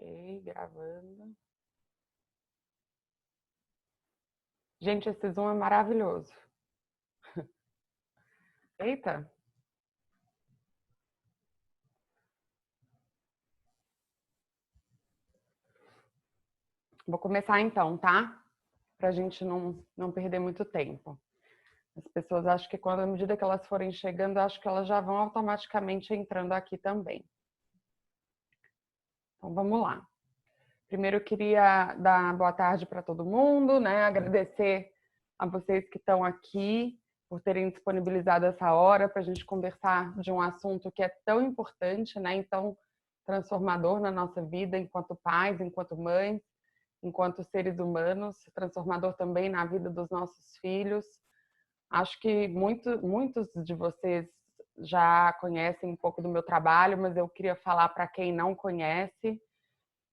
Ok, gravando. Gente, esse Zoom é maravilhoso. Eita! Vou começar então, tá? Pra gente não perder muito tempo. As pessoas acham que à medida que elas forem chegando, acho que elas já vão automaticamente entrando aqui também. Então vamos lá. Primeiro eu queria dar boa tarde para todo mundo, né? Agradecer a vocês que estão aqui por terem disponibilizado essa hora para a gente conversar de um assunto que é tão importante, né? Então, transformador na nossa vida enquanto pais, enquanto mães, enquanto seres humanos, transformador também na vida dos nossos filhos. Acho que muitos de vocês já conhecem um pouco do meu trabalho, mas eu queria falar para quem não conhece.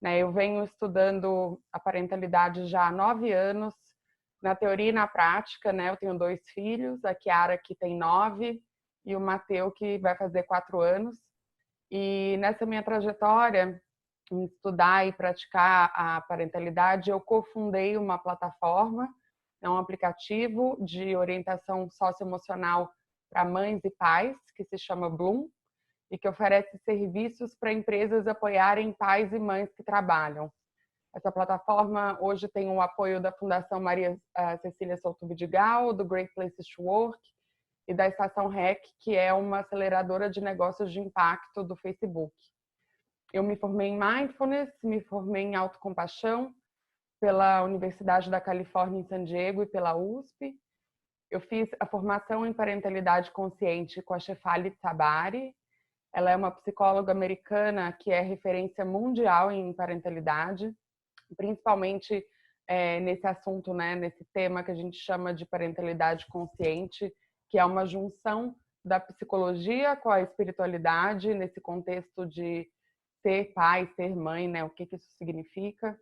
Eu venho estudando a parentalidade já há 9 anos, na teoria e na prática, né? Eu tenho 2 filhos, a Kiara que tem 9 e o Mateu que vai fazer 4 anos. E nessa minha trajetória em estudar e praticar a parentalidade, eu cofundei uma plataforma, é um aplicativo de orientação socioemocional para mães e pais, que se chama Bloom, e que oferece serviços para empresas apoiarem pais e mães que trabalham. Essa plataforma hoje tem o apoio da Fundação Maria Cecília Souto Vidigal, do Great Places to Work e da Estação REC, que é uma aceleradora de negócios de impacto do Facebook. Eu me formei em Mindfulness, me formei em Autocompaixão pela Universidade da Califórnia em San Diego e pela USP. Eu fiz a formação em Parentalidade Consciente com a Shefali Tsabary. Ela é uma psicóloga americana que é referência mundial em parentalidade, principalmente nesse assunto, né, nesse tema que a gente chama de parentalidade consciente, que é uma junção da psicologia com a espiritualidade, nesse contexto de ser pai, ser mãe, né, o que isso significa.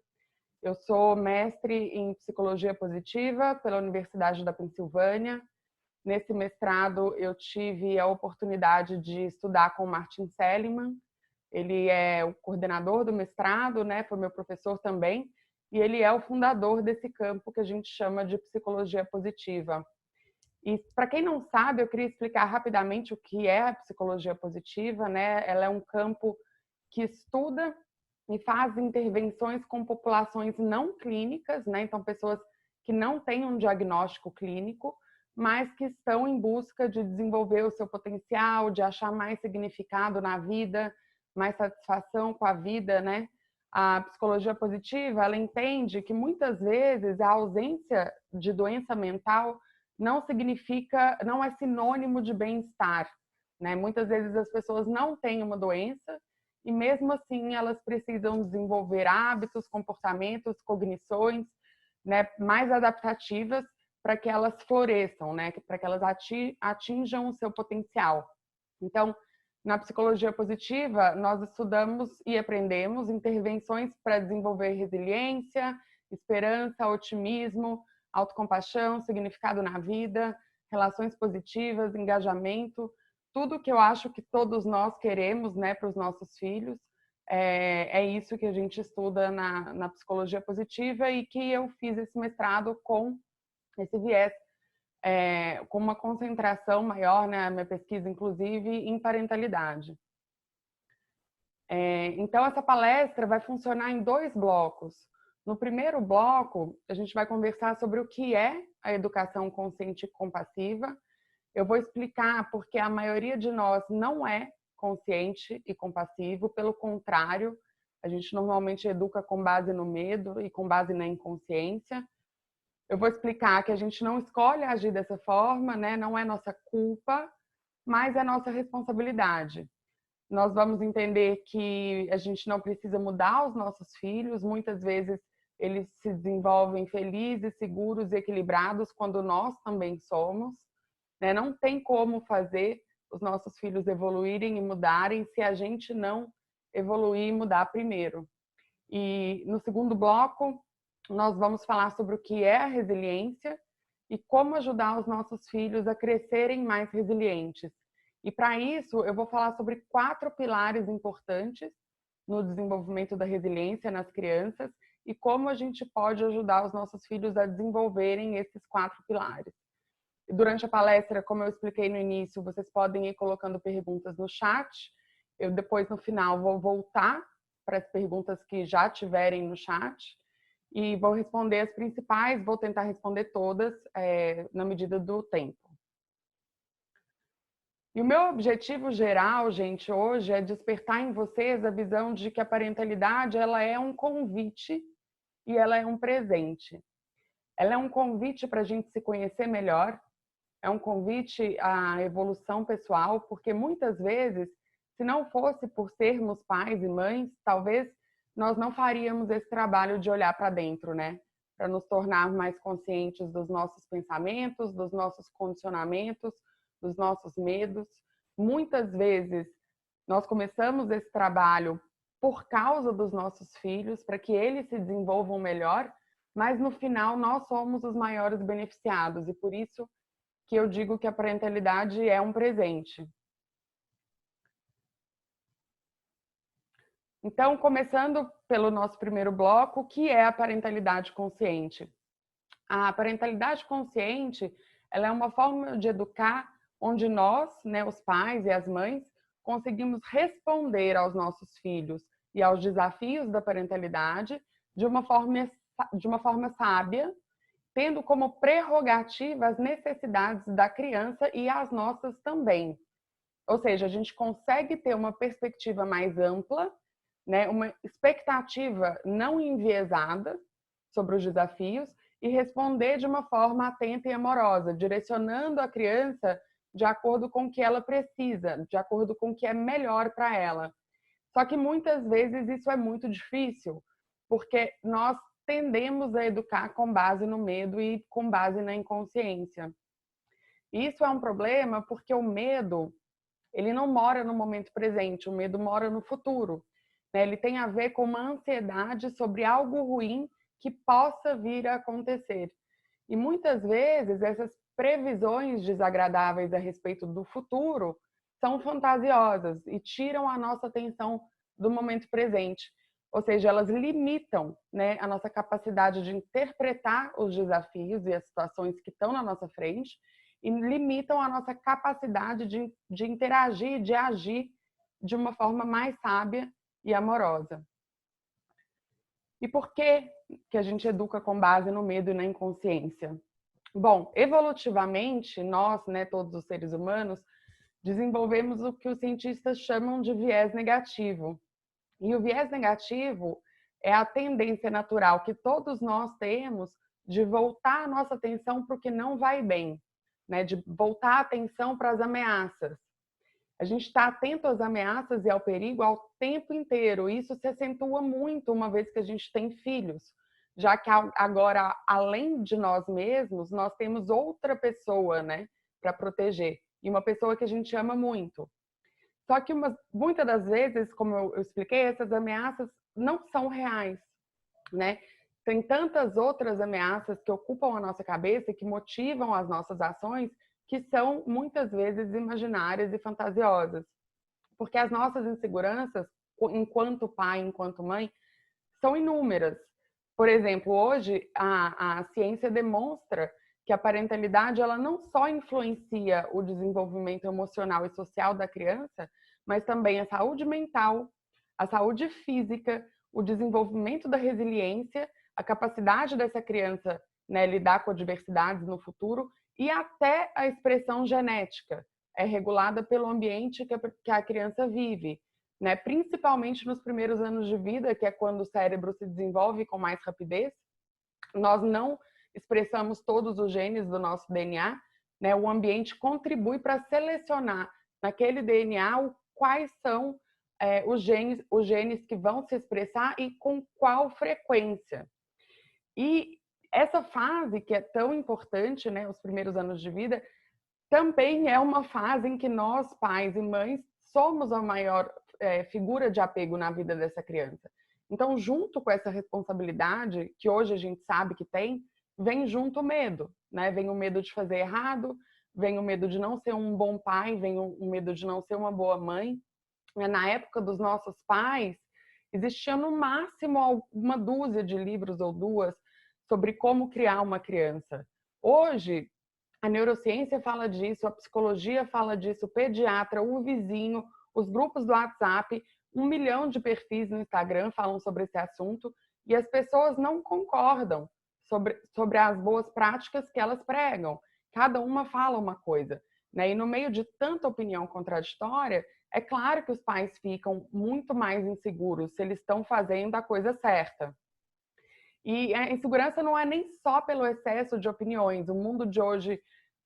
Eu sou mestre em psicologia positiva pela Universidade da Pensilvânia. Nesse mestrado, eu tive a oportunidade de estudar com o Martin Seligman. Ele é o coordenador do mestrado, né? Foi meu professor também, e ele é o fundador desse campo que a gente chama de psicologia positiva. E para quem não sabe, eu queria explicar rapidamente o que é a psicologia positiva, né? Ela é um campo que estuda e faz intervenções com populações não clínicas, né? Então pessoas que não têm um diagnóstico clínico, mas que estão em busca de desenvolver o seu potencial, de achar mais significado na vida, mais satisfação com a vida, né? A psicologia positiva, ela entende que muitas vezes a ausência de doença mental não significa, não é sinônimo de bem-estar, né? Muitas vezes as pessoas não têm uma doença e mesmo assim elas precisam desenvolver hábitos, comportamentos, cognições, né, mais adaptativas para que elas floresçam, né, para que elas atinjam o seu potencial. Então, na psicologia positiva, nós estudamos e aprendemos intervenções para desenvolver resiliência, esperança, otimismo, autocompaixão, significado na vida, relações positivas, engajamento, tudo que eu acho que todos nós queremos, né, para os nossos filhos. É isso que a gente estuda na psicologia positiva e que eu fiz esse mestrado com esse viés, com uma concentração maior, né, a minha pesquisa, inclusive, em parentalidade. Então, essa palestra vai funcionar em 2 blocos. No primeiro bloco, a gente vai conversar sobre o que é a educação consciente e compassiva. Eu vou explicar porque a maioria de nós não é consciente e compassivo, pelo contrário, a gente normalmente educa com base no medo e com base na inconsciência. Eu vou explicar que a gente não escolhe agir dessa forma, né? Não é nossa culpa, mas é nossa responsabilidade. Nós vamos entender que a gente não precisa mudar os nossos filhos, muitas vezes eles se desenvolvem felizes, seguros e equilibrados quando nós também somos. Não tem como fazer os nossos filhos evoluírem e mudarem se a gente não evoluir e mudar primeiro. E no segundo bloco, nós vamos falar sobre o que é a resiliência e como ajudar os nossos filhos a crescerem mais resilientes. E para isso, eu vou falar sobre 4 pilares importantes no desenvolvimento da resiliência nas crianças e como a gente pode ajudar os nossos filhos a desenvolverem esses 4 pilares. Durante a palestra, como eu expliquei no início, vocês podem ir colocando perguntas no chat. Eu depois, no final, vou voltar para as perguntas que já tiverem no chat e vou responder as principais, vou tentar responder todas na medida do tempo. E o meu objetivo geral, gente, hoje é despertar em vocês a visão de que a parentalidade ela é um convite e ela é um presente. Ela é um convite para a gente se conhecer melhor, é um convite à evolução pessoal, porque muitas vezes, se não fosse por sermos pais e mães, talvez nós não faríamos esse trabalho de olhar para dentro, né? Para nos tornar mais conscientes dos nossos pensamentos, dos nossos condicionamentos, dos nossos medos. Muitas vezes nós começamos esse trabalho por causa dos nossos filhos, para que eles se desenvolvam melhor, mas no final nós somos os maiores beneficiados e por isso que eu digo que a parentalidade é um presente. Então, começando pelo nosso primeiro bloco, o que é a parentalidade consciente? A parentalidade consciente, ela é uma forma de educar onde nós, né, os pais e as mães, conseguimos responder aos nossos filhos e aos desafios da parentalidade de uma forma sábia, tendo como prerrogativa as necessidades da criança e as nossas também. Ou seja, a gente consegue ter uma perspectiva mais ampla, né, uma expectativa não enviesada sobre os desafios e responder de uma forma atenta e amorosa, direcionando a criança de acordo com o que ela precisa, de acordo com o que é melhor para ela. Só que muitas vezes isso é muito difícil, porque nós tendemos a educar com base no medo e com base na inconsciência. Isso é um problema porque o medo, ele não mora no momento presente, o medo mora no futuro. Ele tem a ver com uma ansiedade sobre algo ruim que possa vir a acontecer. E muitas vezes essas previsões desagradáveis a respeito do futuro são fantasiosas e tiram a nossa atenção do momento presente. Ou seja, elas limitam, né, a nossa capacidade de interpretar os desafios e as situações que estão na nossa frente e limitam a nossa capacidade de interagir, de agir de uma forma mais sábia e amorosa. E por que a gente educa com base no medo e na inconsciência? Bom, evolutivamente, nós, né, todos os seres humanos, desenvolvemos o que os cientistas chamam de viés negativo. E o viés negativo é a tendência natural que todos nós temos de voltar a nossa atenção para o que não vai bem, né? De voltar a atenção para as ameaças. A gente está atento às ameaças e ao perigo ao tempo inteiro. Isso se acentua muito uma vez que a gente tem filhos, já que agora, além de nós mesmos, nós temos outra pessoa, né, para proteger. E uma pessoa que a gente ama muito. Só que muitas das vezes, como eu expliquei, essas ameaças não são reais, né? Tem tantas outras ameaças que ocupam a nossa cabeça e que motivam as nossas ações que são muitas vezes imaginárias e fantasiosas. Porque as nossas inseguranças, enquanto pai, enquanto mãe, são inúmeras. Por exemplo, hoje a ciência demonstra que a parentalidade ela não só influencia o desenvolvimento emocional e social da criança, mas também a saúde mental, a saúde física, o desenvolvimento da resiliência, a capacidade dessa criança, né, lidar com adversidades no futuro e até a expressão genética é regulada pelo ambiente que a criança vive, né? Principalmente nos primeiros anos de vida, que é quando o cérebro se desenvolve com mais rapidez. Nós não expressamos todos os genes do nosso DNA, né? O ambiente contribui para selecionar naquele DNA quais são os genes que vão se expressar e com qual frequência. E essa fase que é tão importante, né, os primeiros anos de vida, também é uma fase em que nós, pais e mães, somos a maior figura de apego na vida dessa criança. Então, junto com essa responsabilidade, que hoje a gente sabe que tem, vem junto o medo, né? Vem o medo de fazer errado, vem o medo de não ser um bom pai, vem o medo de não ser uma boa mãe. Na época dos nossos pais, existia no máximo uma dúzia de livros ou duas sobre como criar uma criança. Hoje, a neurociência fala disso, a psicologia fala disso, o pediatra, o vizinho, os grupos do WhatsApp, 1 milhão de perfis no Instagram falam sobre esse assunto e as pessoas não concordam sobre as boas práticas que elas pregam. Cada uma fala uma coisa, né? E no meio de tanta opinião contraditória, é claro que os pais ficam muito mais inseguros se eles estão fazendo a coisa certa. E a insegurança não é nem só pelo excesso de opiniões. O mundo de hoje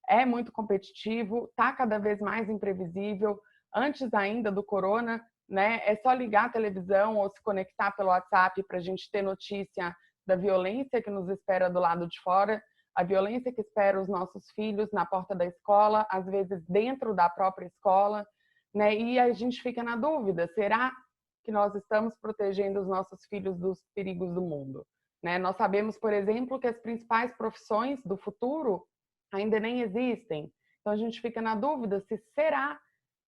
é muito competitivo, está cada vez mais imprevisível. Antes ainda do corona, né, é só ligar a televisão ou se conectar pelo WhatsApp para a gente ter notícia da violência que nos espera do lado de fora, a violência que espera os nossos filhos na porta da escola, às vezes dentro da própria escola, né? E a gente fica na dúvida, será que nós estamos protegendo os nossos filhos dos perigos do mundo? Né? Nós sabemos, por exemplo, que as principais profissões do futuro ainda nem existem. Então a gente fica na dúvida se será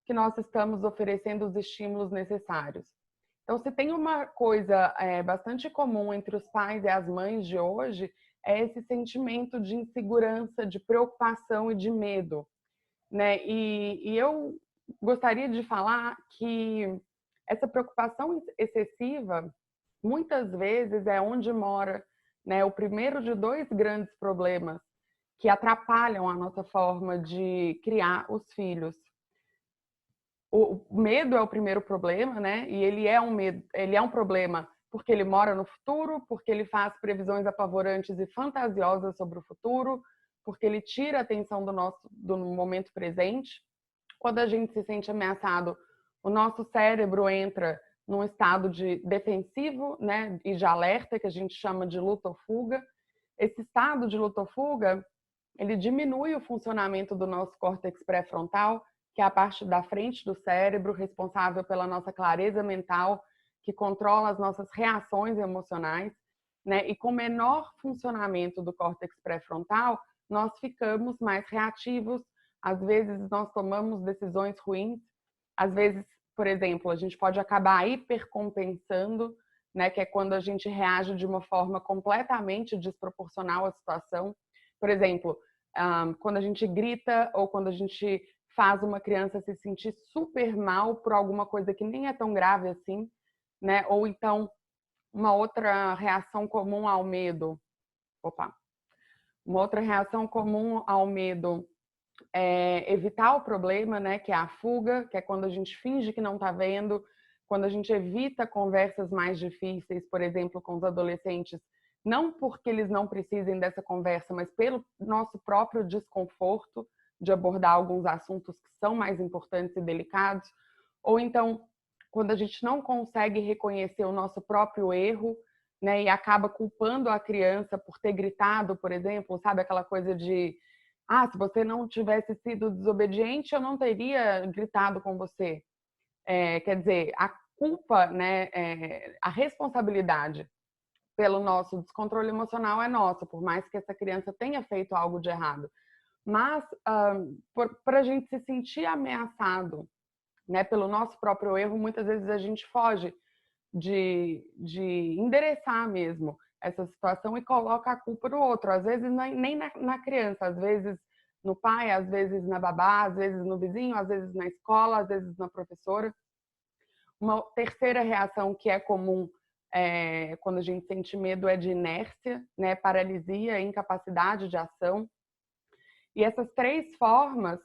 que nós estamos oferecendo os estímulos necessários. Então, se tem uma coisa bastante comum entre os pais e as mães de hoje, é esse sentimento de insegurança, de preocupação e de medo, né? E eu gostaria de falar que essa preocupação excessiva, muitas vezes, é onde mora, né, o primeiro de 2 grandes problemas que atrapalham a nossa forma de criar os filhos. O medo é o primeiro problema, né? E ele é um problema porque ele mora no futuro, porque ele faz previsões apavorantes e fantasiosas sobre o futuro, porque ele tira a atenção do momento presente. Quando a gente se sente ameaçado, o nosso cérebro entra num estado de defensivo, né, e de alerta, que a gente chama de luta ou fuga. Esse estado de luta ou fuga, ele diminui o funcionamento do nosso córtex pré-frontal, que é a parte da frente do cérebro, responsável pela nossa clareza mental, que controla as nossas reações emocionais, né? E com menor funcionamento do córtex pré-frontal, nós ficamos mais reativos, às vezes nós tomamos decisões ruins, às vezes, por exemplo, a gente pode acabar hipercompensando, né? Que é quando a gente reage de uma forma completamente desproporcional à situação. Por exemplo, quando a gente grita ou quando a gente faz uma criança se sentir super mal por alguma coisa que nem é tão grave assim, né? Ou então, uma outra reação comum ao medo. Uma outra reação comum ao medo é evitar o problema, né? Que é a fuga, que é quando a gente finge que não está vendo, quando a gente evita conversas mais difíceis, por exemplo, com os adolescentes, não porque eles não precisem dessa conversa, mas pelo nosso próprio desconforto de abordar alguns assuntos que são mais importantes e delicados, ou então quando a gente não consegue reconhecer o nosso próprio erro, né, e acaba culpando a criança por ter gritado, por exemplo, sabe aquela coisa de se você não tivesse sido desobediente, eu não teria gritado com você. Quer dizer, a culpa, né, a responsabilidade pelo nosso descontrole emocional é nossa, por mais que essa criança tenha feito algo de errado. Mas para a gente se sentir ameaçado, né, pelo nosso próprio erro, muitas vezes a gente foge de endereçar mesmo essa situação e coloca a culpa no outro. Às vezes nem na criança, às vezes no pai, às vezes na babá, às vezes no vizinho, às vezes na escola, às vezes na professora. Uma terceira reação que é comum quando a gente sente medo é de inércia, né, paralisia, incapacidade de ação. E essas 3 formas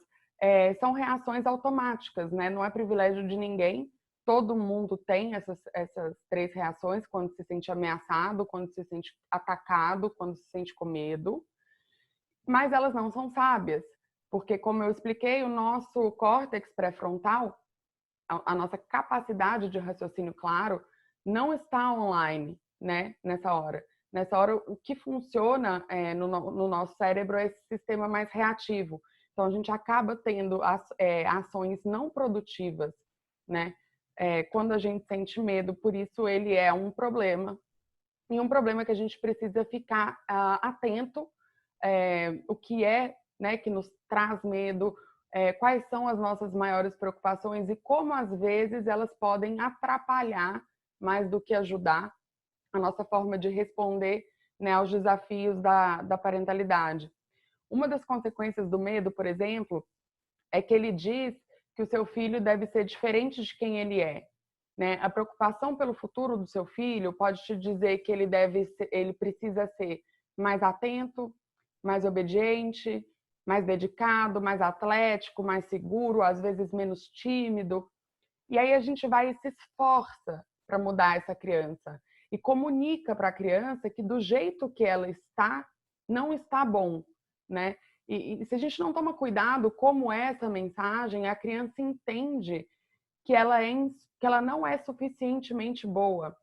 são reações automáticas, né? Não é privilégio de ninguém. Todo mundo tem essas 3 reações quando se sente ameaçado, quando se sente atacado, quando se sente com medo. Mas elas não são sábias, porque, como eu expliquei, o nosso córtex pré-frontal, a nossa capacidade de raciocínio claro, não está online, né, nessa hora. Nessa hora, o que funciona no nosso cérebro é esse sistema mais reativo. Então, a gente acaba tendo ações não produtivas, né? Quando a gente sente medo, por isso ele é um problema. E um problema que a gente precisa ficar atento, o que é, né, que nos traz medo, quais são as nossas maiores preocupações e como, às vezes, elas podem atrapalhar mais do que ajudar, a nossa forma de responder, né, aos desafios da parentalidade. Uma das consequências do medo, por exemplo, é que ele diz que o seu filho deve ser diferente de quem ele é. Né? A preocupação pelo futuro do seu filho pode te dizer que ele precisa ser mais atento, mais obediente, mais dedicado, mais atlético, mais seguro, às vezes menos tímido. E aí a gente vai e se esforça para mudar essa criança e comunica para a criança que do jeito que ela está, não está bom, né? E se a gente não toma cuidado como é essa mensagem, a criança entende que ela não é suficientemente boa.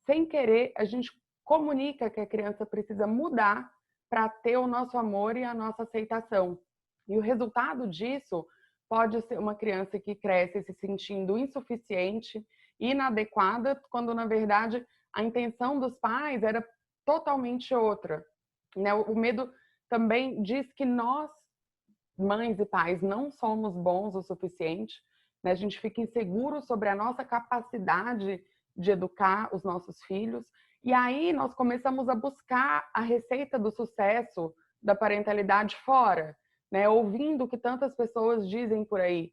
Sem querer, a gente comunica que a criança precisa mudar para ter o nosso amor e a nossa aceitação. E o resultado disso pode ser uma criança que cresce se sentindo insuficiente, inadequada, quando na verdade a intenção dos pais era totalmente outra. Né? O medo também diz que nós, mães e pais, não somos bons o suficiente, né? A gente fica inseguro sobre a nossa capacidade de educar os nossos filhos, e aí nós começamos a buscar a receita do sucesso da parentalidade fora, né? Ouvindo o que tantas pessoas dizem por aí.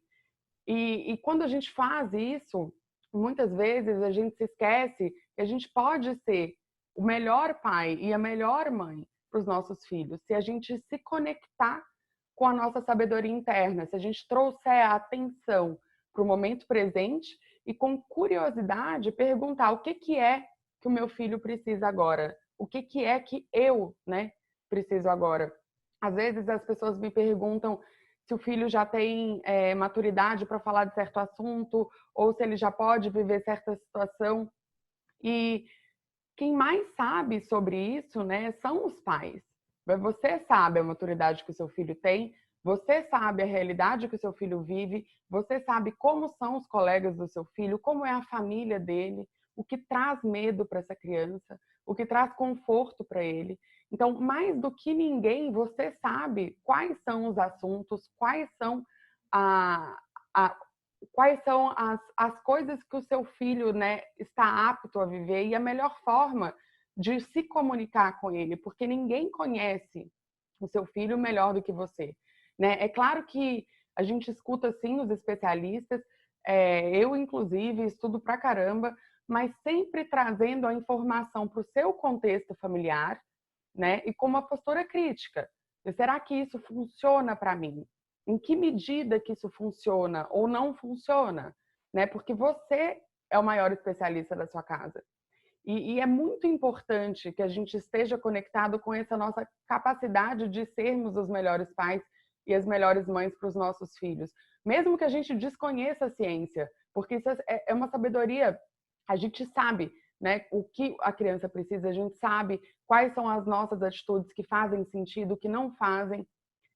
E quando a gente faz isso, muitas vezes a gente se esquece que a gente pode ser o melhor pai e a melhor mãe para os nossos filhos, se a gente se conectar com a nossa sabedoria interna, se a gente trouxer a atenção para o momento presente e com curiosidade perguntar o que é que o meu filho precisa agora, o que é que eu, né, preciso agora. Às vezes as pessoas me perguntam se o filho já tem maturidade para falar de certo assunto ou se ele já pode viver certa situação. E quem mais sabe sobre isso, né, são os pais. Você sabe a maturidade que o seu filho tem, você sabe a realidade que o seu filho vive, você sabe como são os colegas do seu filho, como é a família dele, o que traz medo para essa criança, o que traz conforto para ele. Então, mais do que ninguém, você sabe quais são os assuntos, quais são a, a quais são as coisas que o seu filho, né, está apto a viver e a melhor forma de se comunicar com ele, porque ninguém conhece o seu filho melhor do que você. Né? É claro que a gente escuta, sim, os especialistas, eu, inclusive, estudo pra caramba, mas sempre trazendo a informação para o seu contexto familiar, né? E com uma postura crítica. Será que isso funciona para mim? Em que medida que isso funciona ou não funciona? Né? Porque você é o maior especialista da sua casa. E é muito importante que a gente esteja conectado com essa nossa capacidade de sermos os melhores pais e as melhores mães para os nossos filhos. Mesmo que a gente desconheça a ciência, porque isso é uma sabedoria, a gente sabe, né, o que a criança precisa, a gente sabe quais são as nossas atitudes que fazem sentido, que não fazem.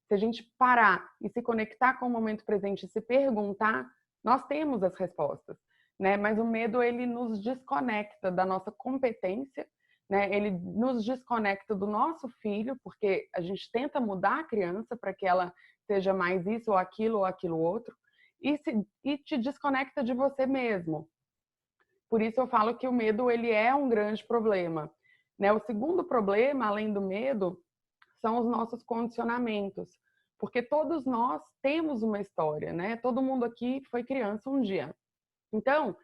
Se a gente parar e se conectar com o momento presente e se perguntar, nós temos as respostas, né? Mas o medo, ele nos desconecta da nossa competência, né? Ele nos desconecta do nosso filho, porque a gente tenta mudar a criança para que ela seja mais isso ou aquilo outro, e te desconecta de você mesmo. Por isso eu falo que o medo, ele é um grande problema, né? O segundo problema, além do medo, são os nossos condicionamentos, porque todos nós temos uma história, né? Todo mundo aqui foi criança um dia. Então,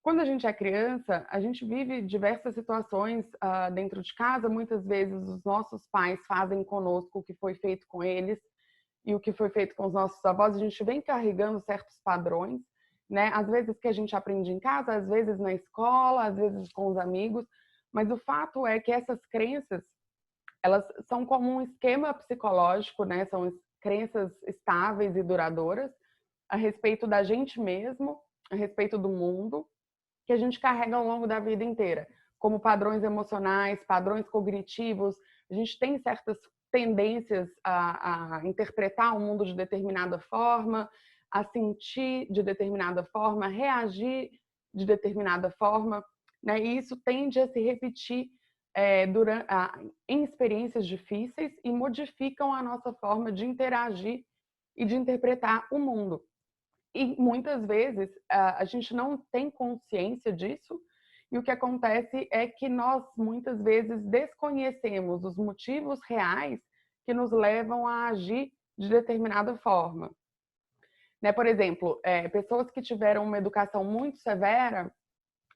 quando a gente é criança, a gente vive diversas situações dentro de casa. Muitas vezes os nossos pais fazem conosco o que foi feito com eles e o que foi feito com os nossos avós. A gente vem carregando certos padrões, né? Às vezes que a gente aprende em casa, às vezes na escola, às vezes com os amigos. Mas o fato é que essas crenças, elas são como um esquema psicológico, né? São crenças estáveis e duradouras a respeito da gente mesmo, a respeito do mundo, que a gente carrega ao longo da vida inteira, como padrões emocionais, padrões cognitivos. A gente tem certas tendências a interpretar o mundo de determinada forma, a sentir de determinada forma, a reagir de determinada forma, né? E isso tende a se repetir em experiências difíceis e modificam a nossa forma de interagir e de interpretar o mundo. E muitas vezes a gente não tem consciência disso e o que acontece é que nós, muitas vezes, desconhecemos os motivos reais que nos levam a agir de determinada forma. Né? Por exemplo, pessoas que tiveram uma educação muito severa,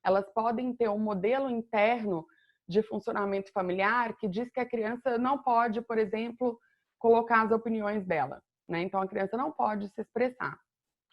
elas podem ter um modelo interno de funcionamento familiar que diz que a criança não pode, por exemplo, colocar as opiniões dela, né? Então a criança não pode se expressar.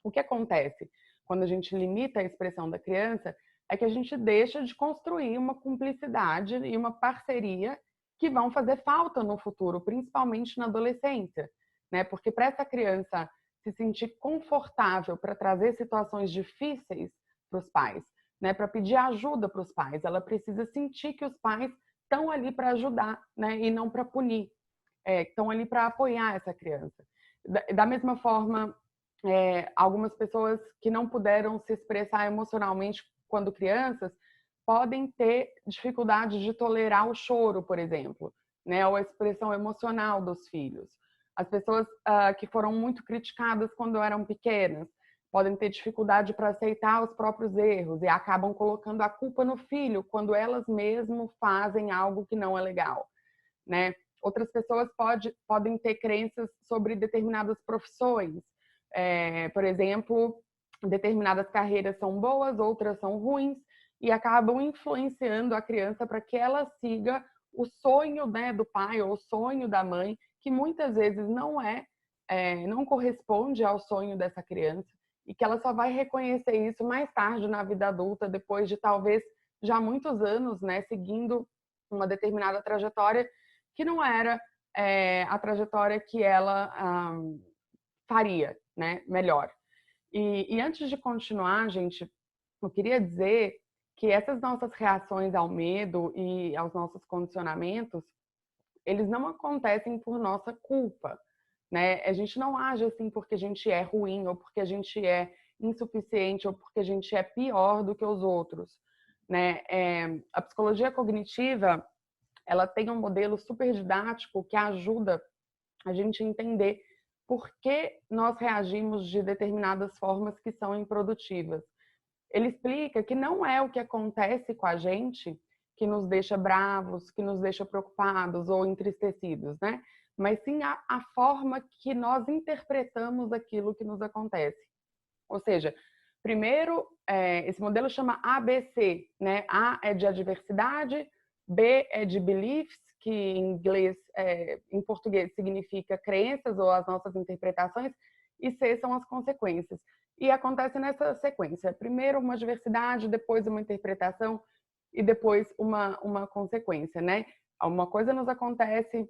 O que acontece quando a gente limita a expressão da criança é que a gente deixa de construir uma cumplicidade e uma parceria que vão fazer falta no futuro, principalmente na adolescência, né? Porque para essa criança se sentir confortável para trazer situações difíceis para os pais, né, para pedir ajuda para os pais. Ela precisa sentir que os pais estão ali para ajudar, né, e não para punir. Estão ali para apoiar essa criança. Da mesma forma, algumas pessoas que não puderam se expressar emocionalmente quando crianças podem ter dificuldade de tolerar o choro, por exemplo, né, ou a expressão emocional dos filhos. As pessoas que foram muito criticadas quando eram pequenas podem ter dificuldade para aceitar os próprios erros e acabam colocando a culpa no filho quando elas mesmas fazem algo que não é legal, né? Outras pessoas podem ter crenças sobre determinadas profissões. Por exemplo, determinadas carreiras são boas, outras são ruins, e acabam influenciando a criança para que ela siga o sonho, né, do pai ou o sonho da mãe, que muitas vezes não corresponde ao sonho dessa criança, e que ela só vai reconhecer isso mais tarde na vida adulta, depois de talvez já muitos anos, né, seguindo uma determinada trajetória que não era a trajetória que ela faria, né, melhor. E antes de continuar, gente, eu queria dizer que essas nossas reações ao medo e aos nossos condicionamentos, eles não acontecem por nossa culpa, né? A gente não age assim porque a gente é ruim ou porque a gente é insuficiente ou porque a gente é pior do que os outros, né? A psicologia cognitiva, ela tem um modelo super didático que ajuda a gente a entender por que nós reagimos de determinadas formas que são improdutivas. Ele explica que não é o que acontece com a gente que nos deixa bravos, que nos deixa preocupados ou entristecidos, né? Mas sim a forma que nós interpretamos aquilo que nos acontece. Ou seja, primeiro, esse modelo chama ABC, né? A é de adversidade, B é de beliefs, que em inglês, em português significa crenças ou as nossas interpretações, e C são as consequências. E acontece nessa sequência. Primeiro uma adversidade, depois uma interpretação e depois uma consequência, né? Uma coisa nos acontece,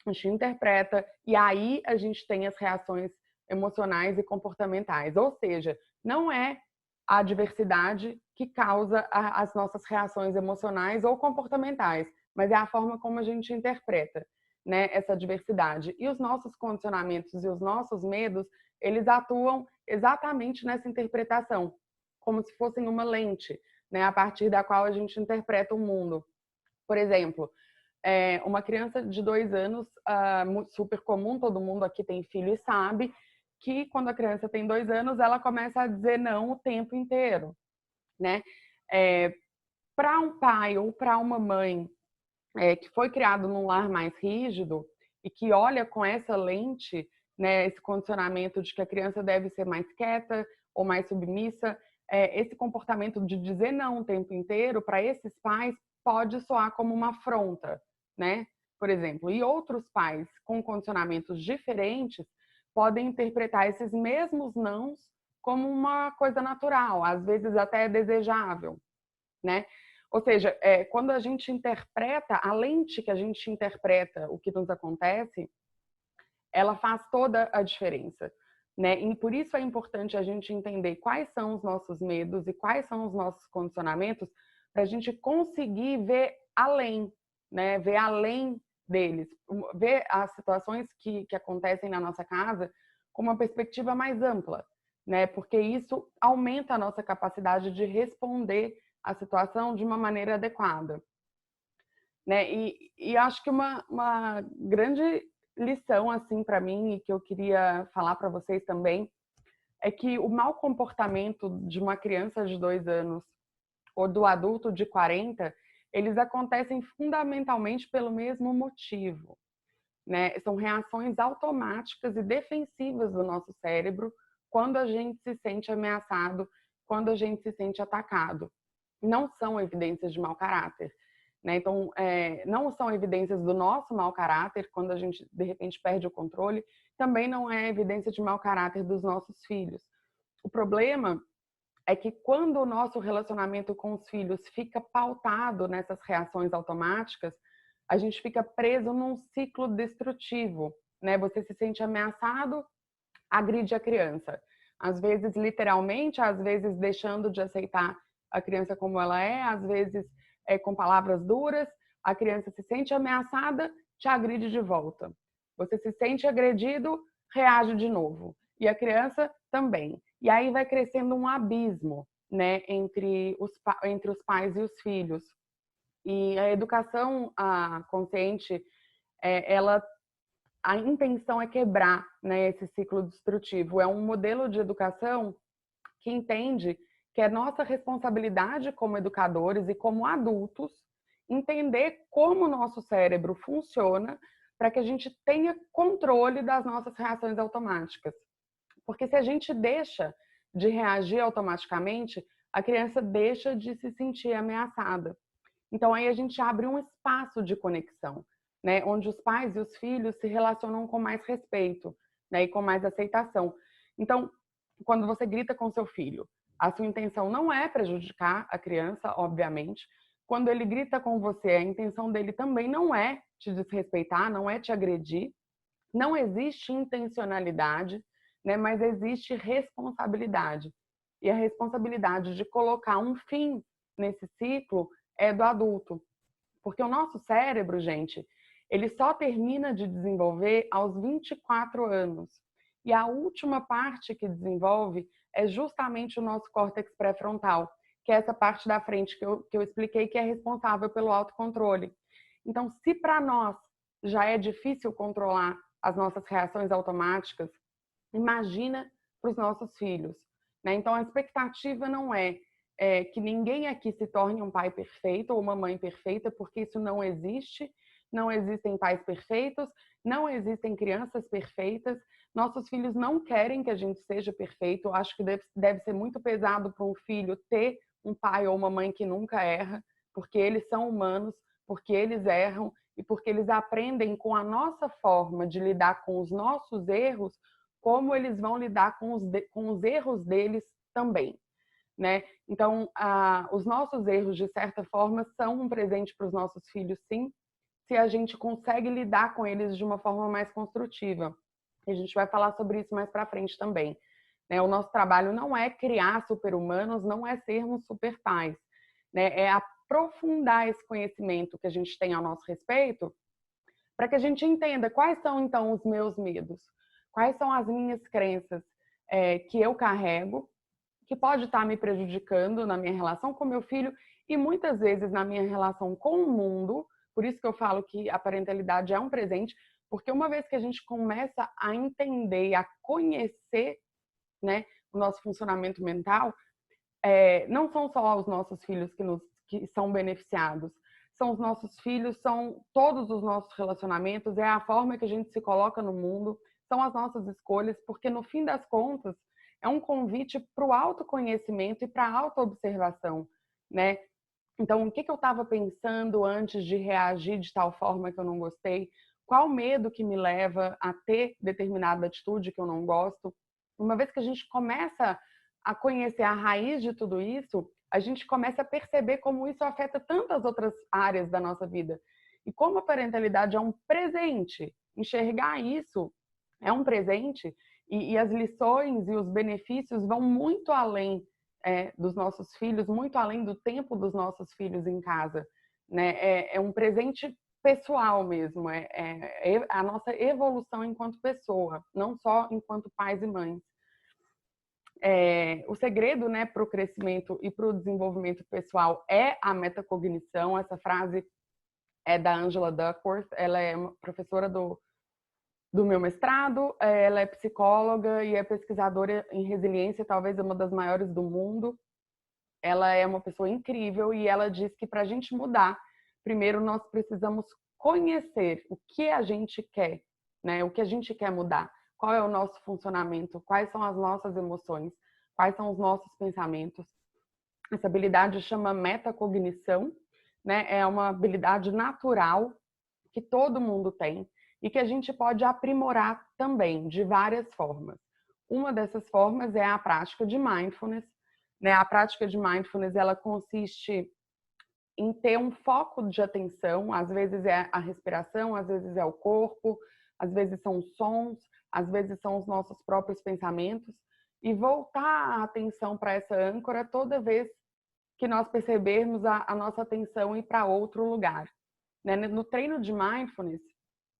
a gente interpreta, e aí a gente tem as reações emocionais e comportamentais. Ou seja, não é a adversidade que causa as nossas reações emocionais ou comportamentais, mas é a forma como a gente interpreta, né, essa adversidade. E os nossos condicionamentos e os nossos medos, eles atuam exatamente nessa interpretação, como se fossem uma lente, né, a partir da qual a gente interpreta o mundo. Por exemplo, uma criança de 2 anos, super comum, todo mundo aqui tem filho e sabe, que quando a criança tem 2 anos, ela começa a dizer não o tempo inteiro, né? Para um pai ou para uma mãe que foi criado num lar mais rígido e que olha com essa lente, né, esse condicionamento de que a criança deve ser mais quieta ou mais submissa, esse comportamento de dizer não o tempo inteiro, para esses pais, pode soar como uma afronta, né? Por exemplo, e outros pais com condicionamentos diferentes podem interpretar esses mesmos nãos como uma coisa natural, às vezes até desejável, né? Ou seja, quando a gente interpreta, a lente que a gente interpreta o que nos acontece, ela faz toda a diferença, né? E por isso é importante a gente entender quais são os nossos medos e quais são os nossos condicionamentos, para a gente conseguir ver além, né? Ver além deles, ver as situações que acontecem na nossa casa com uma perspectiva mais ampla, né? Porque isso aumenta a nossa capacidade de responder à situação de uma maneira adequada, né? E acho que uma grande lição assim para mim e que eu queria falar para vocês também é que o mau comportamento de uma criança de 2 anos ou do adulto de 40, eles acontecem fundamentalmente pelo mesmo motivo, né? São reações automáticas e defensivas do nosso cérebro quando a gente se sente ameaçado, quando a gente se sente atacado. Não são evidências de mau caráter, né? Então, não são evidências do nosso mau caráter quando a gente, de repente, perde o controle. Também não é evidência de mau caráter dos nossos filhos. O problema é que quando o nosso relacionamento com os filhos fica pautado nessas reações automáticas, a gente fica preso num ciclo destrutivo, né? Você se sente ameaçado, agride a criança. Às vezes, literalmente, às vezes deixando de aceitar a criança como ela é, às vezes com palavras duras, a criança se sente ameaçada, te agride de volta. Você se sente agredido, reage de novo. E a criança também. E aí vai crescendo um abismo, né, entre os pais e os filhos. E a educação consciente, a intenção é quebrar, né, esse ciclo destrutivo. É um modelo de educação que entende que é nossa responsabilidade como educadores e como adultos entender como o nosso cérebro funciona para que a gente tenha controle das nossas reações automáticas. Porque se a gente deixa de reagir automaticamente, a criança deixa de se sentir ameaçada. Então aí a gente abre um espaço de conexão, né, onde os pais e os filhos se relacionam com mais respeito, né, e com mais aceitação. Então, quando você grita com seu filho, a sua intenção não é prejudicar a criança, obviamente. Quando ele grita com você, a intenção dele também não é te desrespeitar, não é te agredir. Não existe intencionalidade, né, mas existe responsabilidade. E a responsabilidade de colocar um fim nesse ciclo é do adulto. Porque o nosso cérebro, gente, ele só termina de desenvolver aos 24 anos. E a última parte que desenvolve é justamente o nosso córtex pré-frontal, que é essa parte da frente que eu expliquei que é responsável pelo autocontrole. Então, se para nós já é difícil controlar as nossas reações automáticas, imagina para os nossos filhos, né? Então, a expectativa não é que ninguém aqui se torne um pai perfeito ou uma mãe perfeita, porque isso não existe. Não existem pais perfeitos, não existem crianças perfeitas. Nossos filhos não querem que a gente seja perfeito. Eu acho que deve ser muito pesado para um filho ter um pai ou uma mãe que nunca erra, porque eles são humanos, porque eles erram e porque eles aprendem com a nossa forma de lidar com os nossos erros, como eles vão lidar com os erros deles também, né? Então, os nossos erros, de certa forma, são um presente para os nossos filhos, sim, se a gente consegue lidar com eles de uma forma mais construtiva. E a gente vai falar sobre isso mais para frente também, né? O nosso trabalho não é criar super-humanos, não é sermos super pais, né? É aprofundar esse conhecimento que a gente tem a nosso respeito para que a gente entenda quais são, então, os meus medos, quais são as minhas crenças que eu carrego, que pode estar me prejudicando na minha relação com meu filho e muitas vezes na minha relação com o mundo. Por isso que eu falo que a parentalidade é um presente, porque uma vez que a gente começa a entender e a conhecer, né, o nosso funcionamento mental, não são só os nossos filhos que são beneficiados, são os nossos filhos, são todos os nossos relacionamentos, é a forma que a gente se coloca no mundo, são as nossas escolhas, porque no fim das contas é um convite para o autoconhecimento e para a autoobservação, né? Então, o que eu estava pensando antes de reagir de tal forma que eu não gostei? Qual medo que me leva a ter determinada atitude que eu não gosto? Uma vez que a gente começa a conhecer a raiz de tudo isso, a gente começa a perceber como isso afeta tantas outras áreas da nossa vida. E como a parentalidade é um presente, enxergar isso é um presente e as lições e os benefícios vão muito além dos nossos filhos, muito além do tempo dos nossos filhos em casa, né? É um presente pessoal mesmo, é a nossa evolução enquanto pessoa, não só enquanto pais e mães. O segredo, né, para o crescimento e para o desenvolvimento pessoal é a metacognição. Essa frase é da Angela Duckworth, ela é uma professora do meu mestrado, ela é psicóloga e é pesquisadora em resiliência, talvez uma das maiores do mundo. ela é uma pessoa incrível e ela diz que para a gente mudar, primeiro nós precisamos conhecer o que a gente quer, né? O que a gente quer mudar, qual é o nosso funcionamento, quais são as nossas emoções, quais são os nossos pensamentos. Essa habilidade chama metacognição, né? É uma habilidade natural que todo mundo tem e que a gente pode aprimorar também de várias formas. Uma dessas formas é a prática de mindfulness, né? A prática de mindfulness, ela consiste em ter um foco de atenção, às vezes é a respiração, às vezes é o corpo, às vezes são os sons, às vezes são os nossos próprios pensamentos, e voltar a atenção para essa âncora toda vez que nós percebermos a nossa atenção ir para outro lugar. Né? No treino de mindfulness,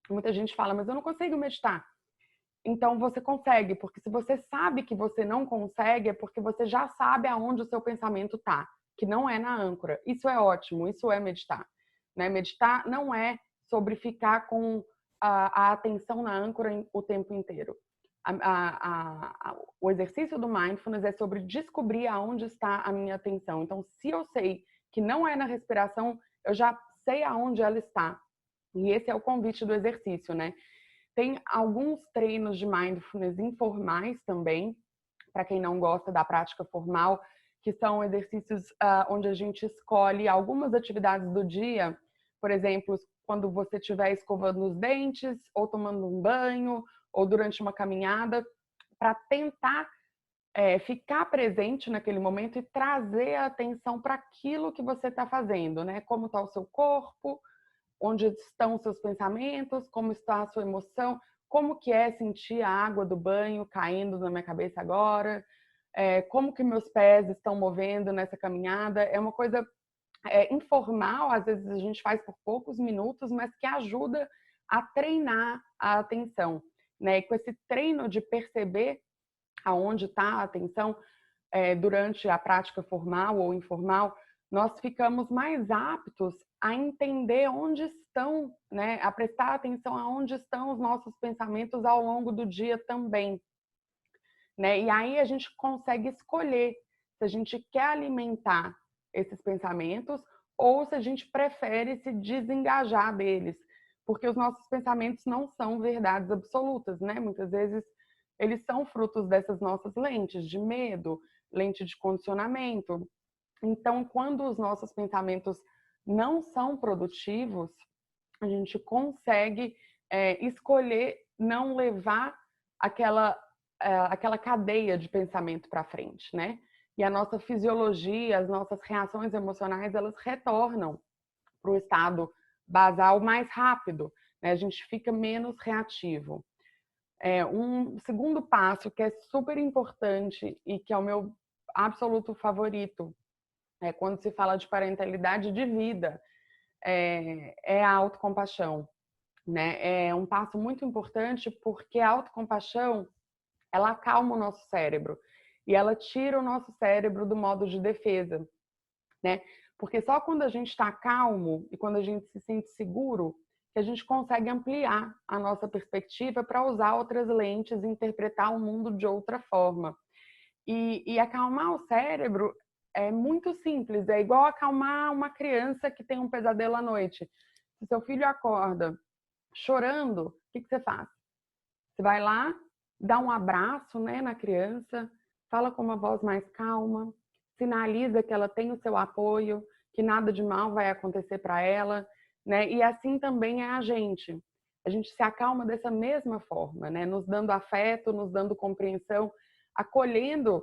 muita gente fala, mas eu não consigo meditar. Então você consegue, porque se você sabe que você não consegue, é porque você já sabe aonde o seu pensamento está, que não é na âncora. Isso é ótimo, isso é meditar. Né? Meditar não é sobre ficar com a atenção na âncora o tempo inteiro. O exercício do mindfulness é sobre descobrir aonde está a minha atenção. Então, se eu sei que não é na respiração, eu já sei aonde ela está. E esse é o convite do exercício, né? Tem alguns treinos de mindfulness informais também, para quem não gosta da prática formal, que são exercícios onde a gente escolhe algumas atividades do dia, por exemplo, quando você estiver escovando os dentes, ou tomando um banho, ou durante uma caminhada, para tentar ficar presente naquele momento e trazer a atenção para aquilo que você está fazendo, né? Como está o seu corpo, onde estão os seus pensamentos, como está a sua emoção, como que é sentir a água do banho caindo na minha cabeça agora, como que meus pés estão movendo nessa caminhada. É uma coisa informal, às vezes a gente faz por poucos minutos, mas que ajuda a treinar a atenção. Né? E com esse treino de perceber aonde está a atenção durante a prática formal ou informal, nós ficamos mais aptos a entender onde estão, né? A prestar atenção aonde estão os nossos pensamentos ao longo do dia também. Né? E aí a gente consegue escolher se a gente quer alimentar esses pensamentos ou se a gente prefere se desengajar deles, porque os nossos pensamentos não são verdades absolutas, né? Muitas vezes eles são frutos dessas nossas lentes de medo, lente de condicionamento. Então, quando os nossos pensamentos não são produtivos, a gente consegue escolher não levar aquela cadeia de pensamento para frente, né? E a nossa fisiologia, as nossas reações emocionais, elas retornam para o estado basal mais rápido, né? A gente fica menos reativo. Um segundo passo que é super importante e que é o meu absoluto favorito quando se fala de parentalidade de vida, é a autocompaixão. Né? É um passo muito importante porque a autocompaixão, ela acalma o nosso cérebro e ela tira o nosso cérebro do modo de defesa. Né? Porque só quando a gente está calmo e quando a gente se sente seguro que a gente consegue ampliar a nossa perspectiva para usar outras lentes e interpretar o mundo de outra forma. E acalmar o cérebro é muito simples, é igual acalmar uma criança que tem um pesadelo à noite. Se seu filho acorda chorando, o que você faz? Você vai lá, dá um abraço, né, na criança, fala com uma voz mais calma, sinaliza que ela tem o seu apoio, que nada de mal vai acontecer para ela, né? E assim também é a gente. A gente se acalma dessa mesma forma, né? Nos dando afeto, nos dando compreensão, acolhendo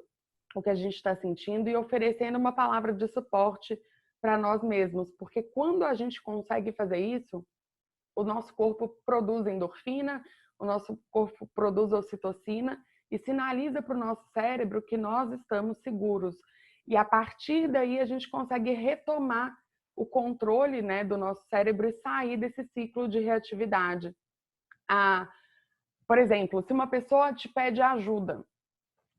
o que a gente está sentindo e oferecendo uma palavra de suporte para nós mesmos, porque quando a gente consegue fazer isso, o nosso corpo produz endorfina, o nosso corpo produz ocitocina e sinaliza para o nosso cérebro que nós estamos seguros. E a partir daí a gente consegue retomar o controle, né, do nosso cérebro e sair desse ciclo de reatividade. Por exemplo, se uma pessoa te pede ajuda,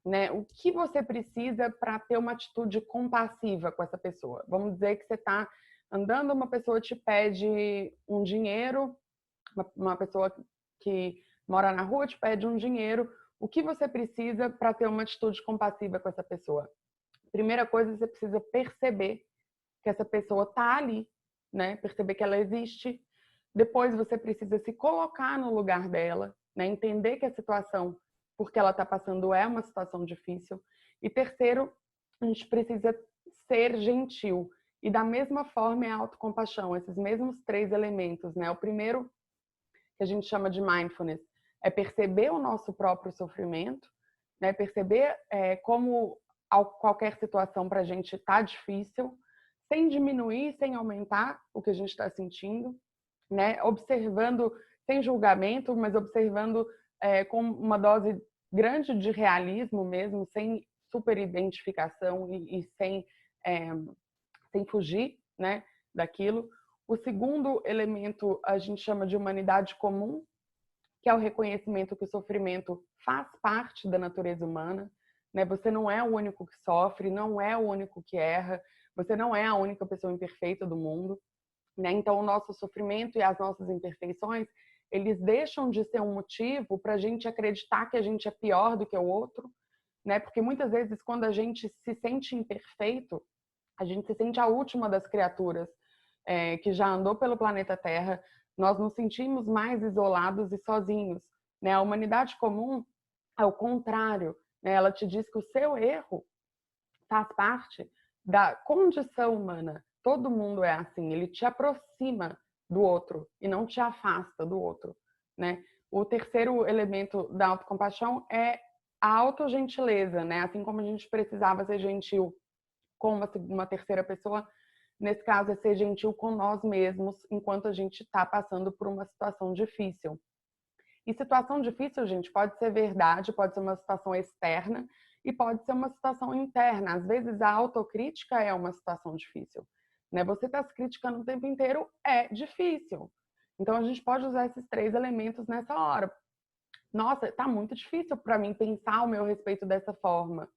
né, o que você precisa para ter uma atitude compassiva com essa pessoa? Vamos dizer que você está andando, uma pessoa te pede um dinheiro, uma pessoa que mora na rua te pede um dinheiro, o que você precisa para ter uma atitude compassiva com essa pessoa? Primeira coisa, você precisa perceber que essa pessoa está ali, né? Perceber que ela existe. Depois você precisa se colocar no lugar dela, né? Entender que a situação porque ela está passando é uma situação difícil. E terceiro, a gente precisa ser gentil. E da mesma forma é a autocompaixão, esses mesmos 3 elementos, né? O primeiro, que a gente chama de mindfulness, é perceber o nosso próprio sofrimento, né? Perceber como qualquer situação para a gente está difícil, sem diminuir, sem aumentar o que a gente está sentindo, né? Observando, sem julgamento, mas observando com uma dose grande de realismo mesmo, sem superidentificação e sem fugir, né, daquilo. O segundo elemento a gente chama de humanidade comum, que é o reconhecimento que o sofrimento faz parte da natureza humana, né? Você não é o único que sofre, não é o único que erra, você não é a única pessoa imperfeita do mundo, né? Então, o nosso sofrimento e as nossas imperfeições, eles deixam de ser um motivo para a gente acreditar que a gente é pior do que o outro, né? Porque muitas vezes, quando a gente se sente imperfeito, a gente se sente a última das criaturas que já andou pelo planeta Terra. Nós nos sentimos mais isolados e sozinhos, né? A humanidade comum é o contrário, né? Ela te diz que o seu erro faz parte da condição humana. Todo mundo é assim, ele te aproxima do outro e não te afasta do outro, né? O terceiro elemento da autocompaixão é a autogentileza, né? Assim como a gente precisava ser gentil com uma terceira pessoa, nesse caso é ser gentil com nós mesmos enquanto a gente está passando por uma situação difícil. E situação difícil, gente, pode ser verdade, pode ser uma situação externa e pode ser uma situação interna. Às vezes a autocrítica é uma situação difícil, né? Você está se criticando o tempo inteiro é difícil. Então a gente pode usar esses 3 elementos nessa hora. Nossa, está muito difícil para mim pensar o meu respeito dessa forma,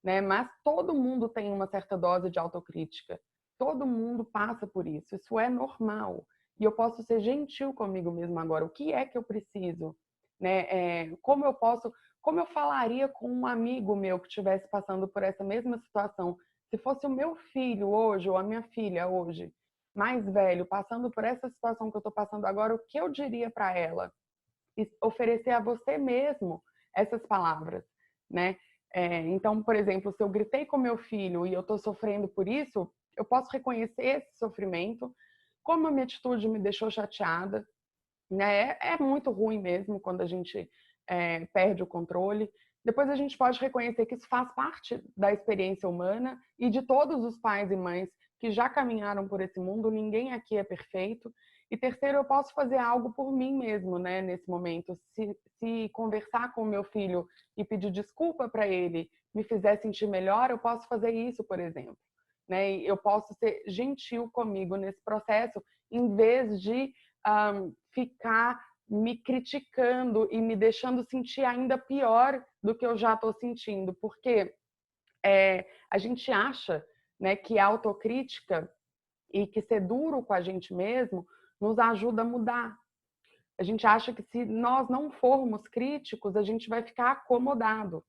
né? Mas todo mundo tem uma certa dose de autocrítica. Todo mundo passa por isso. Isso é normal. E eu posso ser gentil comigo mesmo agora. O que é que eu preciso, né? Como eu falaria com um amigo meu que estivesse passando por essa mesma situação? Se fosse o meu filho hoje ou a minha filha hoje, mais velho, passando por essa situação que eu estou passando agora, o que eu diria para ela? E oferecer a você mesmo essas palavras, né? Então, por exemplo, se eu gritei com meu filho e eu estou sofrendo por isso, eu posso reconhecer esse sofrimento, como a minha atitude me deixou chateada, né? É muito ruim mesmo quando a gente perde o controle. Depois a gente pode reconhecer que isso faz parte da experiência humana e de todos os pais e mães que já caminharam por esse mundo, ninguém aqui é perfeito. E terceiro, eu posso fazer algo por mim mesmo, né, nesse momento. Se conversar com o meu filho e pedir desculpa para ele me fizer sentir melhor, eu posso fazer isso, por exemplo. Né? E eu posso ser gentil comigo nesse processo, em vez de ficar me criticando e me deixando sentir ainda pior do que eu já estou sentindo. Porque a gente acha, né, que a autocrítica e que ser duro com a gente mesmo nos ajuda a mudar. A gente acha que se nós não formos críticos, a gente vai ficar acomodado.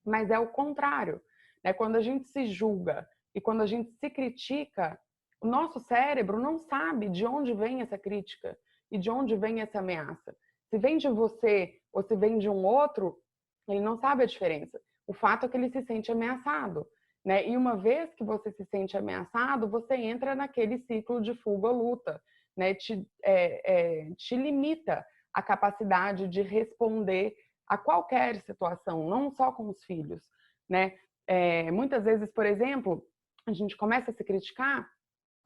Mas é o contrário, né? Quando a gente se julga e quando a gente se critica, o nosso cérebro não sabe de onde vem essa crítica e de onde vem essa ameaça. Se vem de você ou se vem de um outro, ele não sabe a diferença. O fato é que ele se sente ameaçado, né? E uma vez que você se sente ameaçado, você entra naquele ciclo de fuga ou luta, né? Te limita a capacidade de responder a qualquer situação, não só com os filhos, né? Muitas vezes, por exemplo, a gente começa a se criticar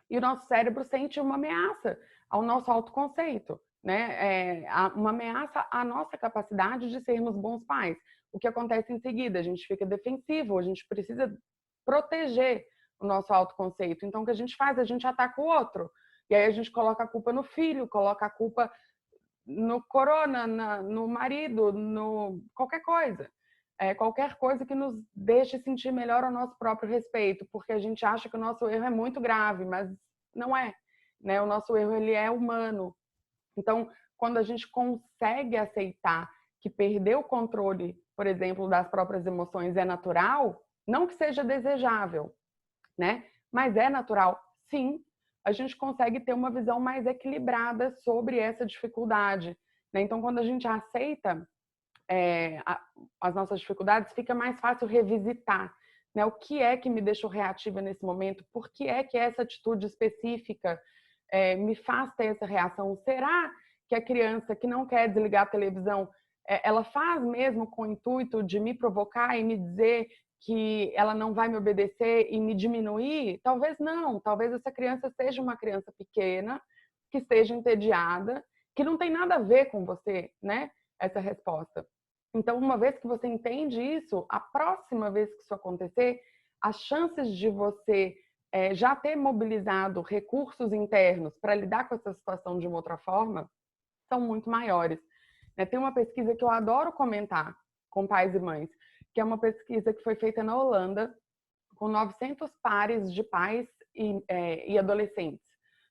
e o nosso cérebro sente uma ameaça ao nosso autoconceito, né? Uma ameaça à nossa capacidade de sermos bons pais. O que acontece em seguida? A gente fica defensivo, a gente precisa proteger o nosso autoconceito. Então, o que a gente faz? A gente ataca o outro. E aí a gente coloca a culpa no filho, coloca a culpa no corona, no marido, no qualquer coisa. Qualquer coisa que nos deixe sentir melhor ao nosso próprio respeito, porque a gente acha que o nosso erro é muito grave, mas não é, né? O nosso erro, ele é humano. Então, quando a gente consegue aceitar que perder o controle, por exemplo, das próprias emoções é natural, Não que seja desejável, né? Mas é natural, sim, a gente consegue ter uma visão mais equilibrada sobre essa dificuldade, né? Então, quando a gente aceita as nossas dificuldades, fica mais fácil revisitar, né? O que é que me deixou reativa nesse momento? Por que é que essa atitude específica me faz ter essa reação? Será que a criança que não quer desligar a televisão, ela faz mesmo com o intuito de me provocar e me dizer que ela não vai me obedecer e me diminuir? Talvez não. Talvez essa criança seja uma criança pequena, que esteja entediada, que não tem nada a ver com você, né? Essa resposta. Então, uma vez que você entende isso, a próxima vez que isso acontecer, as chances de você já ter mobilizado recursos internos para lidar com essa situação de uma outra forma são muito maiores. Tem uma pesquisa que eu adoro comentar com pais e mães, que é uma pesquisa que foi feita na Holanda, com 900 pares de pais e adolescentes.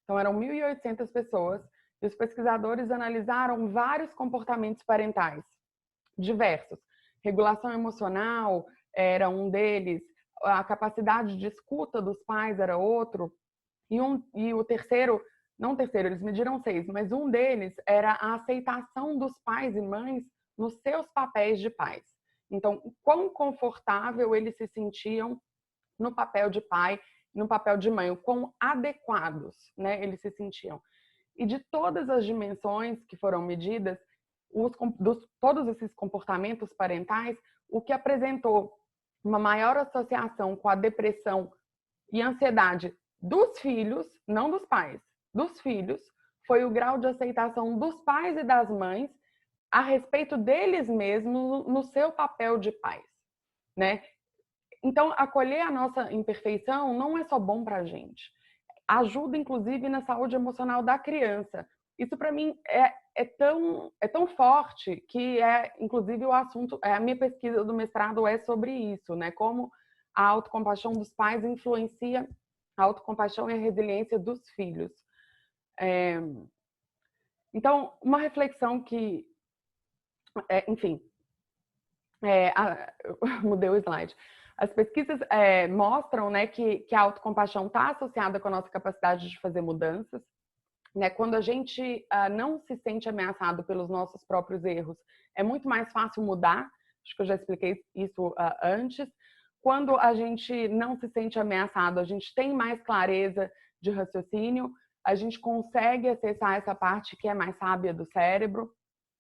Então, eram 1.800 pessoas, e os pesquisadores analisaram vários comportamentos parentais diversos. Regulação emocional era um deles, a capacidade de escuta dos pais era outro, e o terceiro, não o terceiro, eles mediram 6, mas um deles era a aceitação dos pais e mães nos seus papéis de pais. Então, quão confortável eles se sentiam no papel de pai, no papel de mãe, o quão adequados, né, eles se sentiam. E de todas as dimensões que foram medidas, todos esses comportamentos parentais, o que apresentou uma maior associação com a depressão e ansiedade dos filhos, não dos pais, dos filhos, foi o grau de aceitação dos pais e das mães a respeito deles mesmos no seu papel de pais, né? Então, acolher a nossa imperfeição não é só bom para a gente. Ajuda, inclusive, na saúde emocional da criança. Isso, para mim, é tão forte que inclusive, o assunto, a minha pesquisa do mestrado é sobre isso, né? Como a autocompaixão dos pais influencia a autocompaixão e a resiliência dos filhos. Então, uma reflexão que, enfim, mudei o slide. As pesquisas mostram, né, que a autocompaixão está associada com a nossa capacidade de fazer mudanças. Né? Quando a gente não se sente ameaçado pelos nossos próprios erros, é muito mais fácil mudar. Acho que eu já expliquei isso antes. Quando a gente não se sente ameaçado, a gente tem mais clareza de raciocínio, a gente consegue acessar essa parte que é mais sábia do cérebro.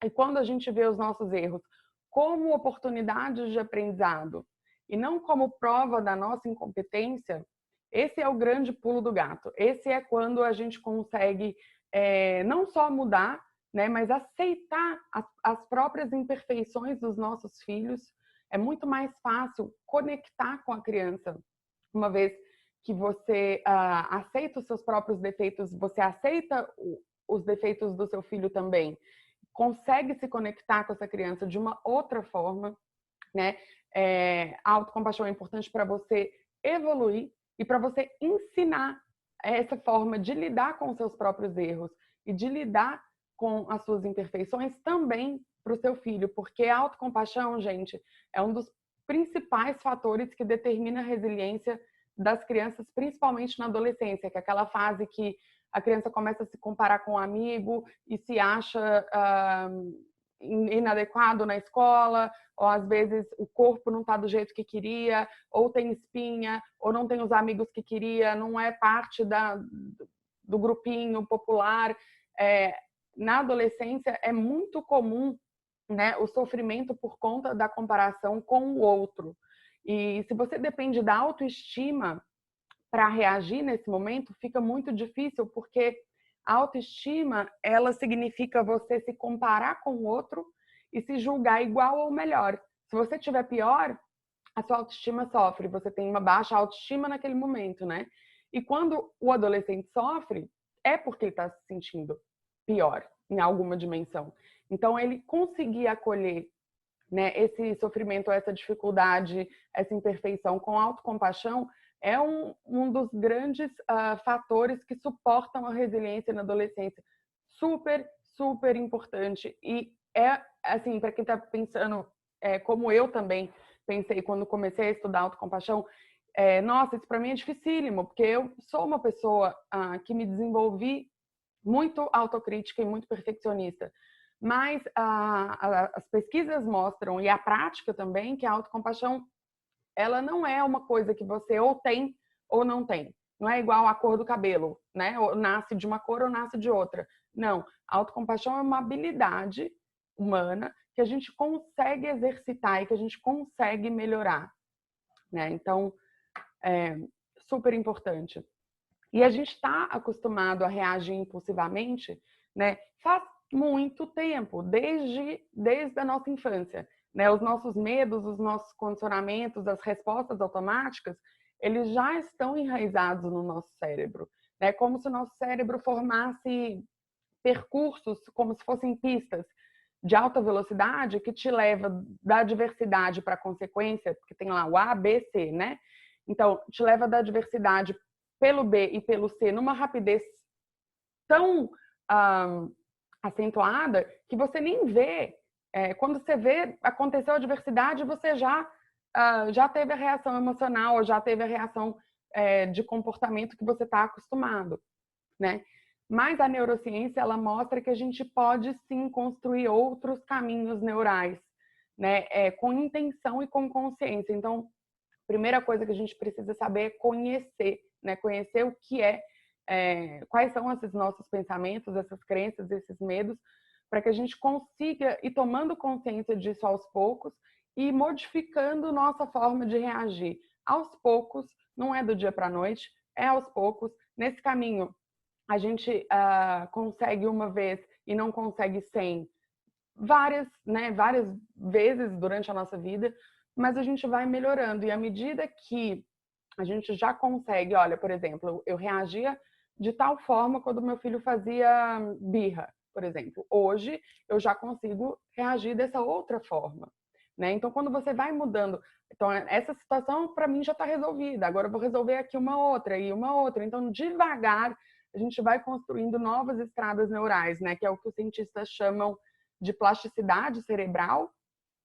E quando a gente vê os nossos erros como oportunidades de aprendizado e não como prova da nossa incompetência, esse é o grande pulo do gato. Esse é quando a gente consegue não só mudar, né, mas aceitar as próprias imperfeições dos nossos filhos. É muito mais fácil conectar com a criança, uma vez que você aceita os seus próprios defeitos, você aceita os defeitos do seu filho também, consegue se conectar com essa criança de uma outra forma, né? A autocompaixão é importante para você evoluir e para você ensinar essa forma de lidar com os seus próprios erros e de lidar com as suas imperfeições também para o seu filho, porque a autocompaixão, gente, é um dos principais fatores que determina a resiliência das crianças, principalmente na adolescência, que é aquela fase que a criança começa a se comparar com um amigo e se acha inadequado na escola, ou às vezes o corpo não está do jeito que queria, ou tem espinha, ou não tem os amigos que queria, não é parte do grupinho popular. Na adolescência é muito comum, né, o sofrimento por conta da comparação com o outro. E se você depende da autoestima para reagir nesse momento, fica muito difícil, porque a autoestima, ela significa você se comparar com o outro e se julgar igual ou melhor. Se você tiver pior, a sua autoestima sofre, você tem uma baixa autoestima naquele momento, né? E quando o adolescente sofre, é porque ele está se sentindo pior em alguma dimensão. Então, ele conseguir acolher, né, esse sofrimento, essa dificuldade, essa imperfeição com autocompaixão é um dos grandes fatores que suportam a resiliência na adolescência. Super, super importante. E assim, para quem está pensando, como eu também pensei quando comecei a estudar autocompaixão, nossa, isso para mim é dificílimo, porque eu sou uma pessoa que me desenvolvi muito autocrítica e muito perfeccionista. Mas as pesquisas mostram, e a prática também, que a autocompaixão, ela não é uma coisa que você ou tem ou não tem. Não é igual a cor do cabelo, né? Ou nasce de uma cor ou nasce de outra. Não. A autocompaixão é uma habilidade humana que a gente consegue exercitar e que a gente consegue melhorar, né? Então, é super importante. E a gente está acostumado a reagir impulsivamente, né? Faz muito tempo, desde a nossa infância, né? Os nossos medos, os nossos condicionamentos, as respostas automáticas, eles já estão enraizados no nosso cérebro, né? Como se o nosso cérebro formasse percursos, como se fossem pistas de alta velocidade que te leva da adversidade para a consequência, porque tem lá o A, B, C, né? Então, te leva da adversidade pelo B e pelo C numa rapidez tão acentuada que você nem vê. Quando você vê, aconteceu a adversidade, você já teve a reação emocional, ou já teve a reação de comportamento que você está acostumado, né? Mas a neurociência, ela mostra que a gente pode sim construir outros caminhos neurais, né? Com intenção e com consciência. Então, a primeira coisa que a gente precisa saber é conhecer, né? Conhecer o que quais são esses nossos pensamentos, essas crenças, esses medos, para que a gente consiga ir tomando consciência disso aos poucos e modificando nossa forma de reagir. Aos poucos, não é do dia para a noite, é aos poucos. Nesse caminho, a gente consegue uma vez e não consegue 100, várias vezes durante a nossa vida, mas a gente vai melhorando. E à medida que a gente já consegue, olha, por exemplo, eu reagia de tal forma quando meu filho fazia birra, por exemplo. Hoje eu já consigo reagir dessa outra forma, né? Então, quando você vai mudando, então essa situação para mim já está resolvida. Agora eu vou resolver aqui uma outra e uma outra. Então, devagar a gente vai construindo novas estradas neurais, né? Que é o que os cientistas chamam de plasticidade cerebral,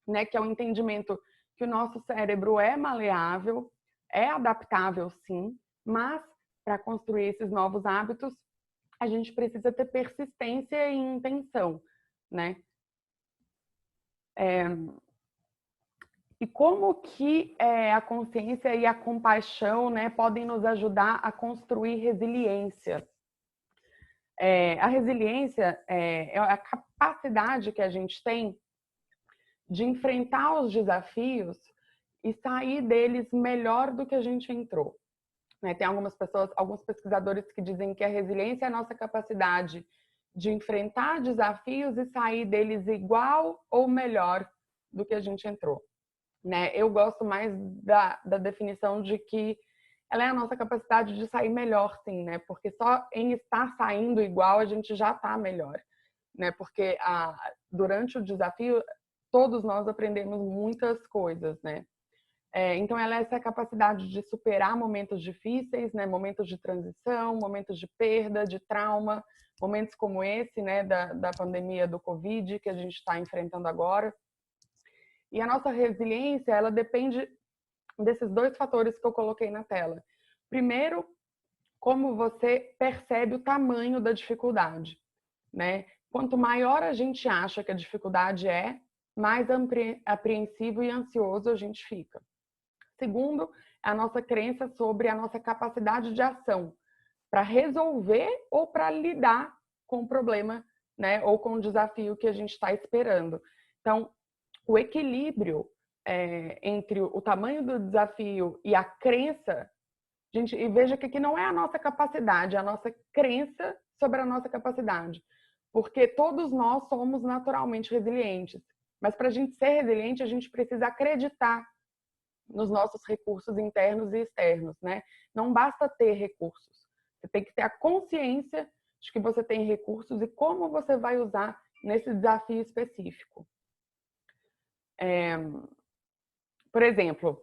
né? Que é o entendimento que o nosso cérebro é maleável, é adaptável, sim, mas para construir esses novos hábitos, a gente precisa ter persistência e intenção, né? E como que a consciência e a compaixão, né, podem nos ajudar a construir resiliência? A resiliência é a capacidade que a gente tem de enfrentar os desafios e sair deles melhor do que a gente entrou. Tem algumas pessoas, alguns pesquisadores que dizem que a resiliência é a nossa capacidade de enfrentar desafios e sair deles igual ou melhor do que a gente entrou. Eu gosto mais da definição de que ela é a nossa capacidade de sair melhor, sim, né? Porque só em estar saindo igual a gente já está melhor, né? Porque durante o desafio todos nós aprendemos muitas coisas, né? Então ela é essa capacidade de superar momentos difíceis, né? Momentos de transição, momentos de perda, de trauma, momentos como esse, né? Da pandemia do Covid que a gente está enfrentando agora. E a nossa resiliência, ela depende desses dois fatores que eu coloquei na tela. Primeiro, como você percebe o tamanho da dificuldade, né? Quanto maior a gente acha que a dificuldade é, mais apreensivo e ansioso a gente fica. Segundo, a nossa crença sobre a nossa capacidade de ação para resolver ou para lidar com o problema, né? Ou com o desafio que a gente está esperando. Então, o equilíbrio entre o tamanho do desafio e a crença, gente, e veja que aqui não é a nossa capacidade, é a nossa crença sobre a nossa capacidade. Porque todos nós somos naturalmente resilientes. Mas para a gente ser resiliente, a gente precisa acreditar nos nossos recursos internos e externos, né? Não basta ter recursos. Você tem que ter a consciência de que você tem recursos e como você vai usar nesse desafio específico. Por exemplo,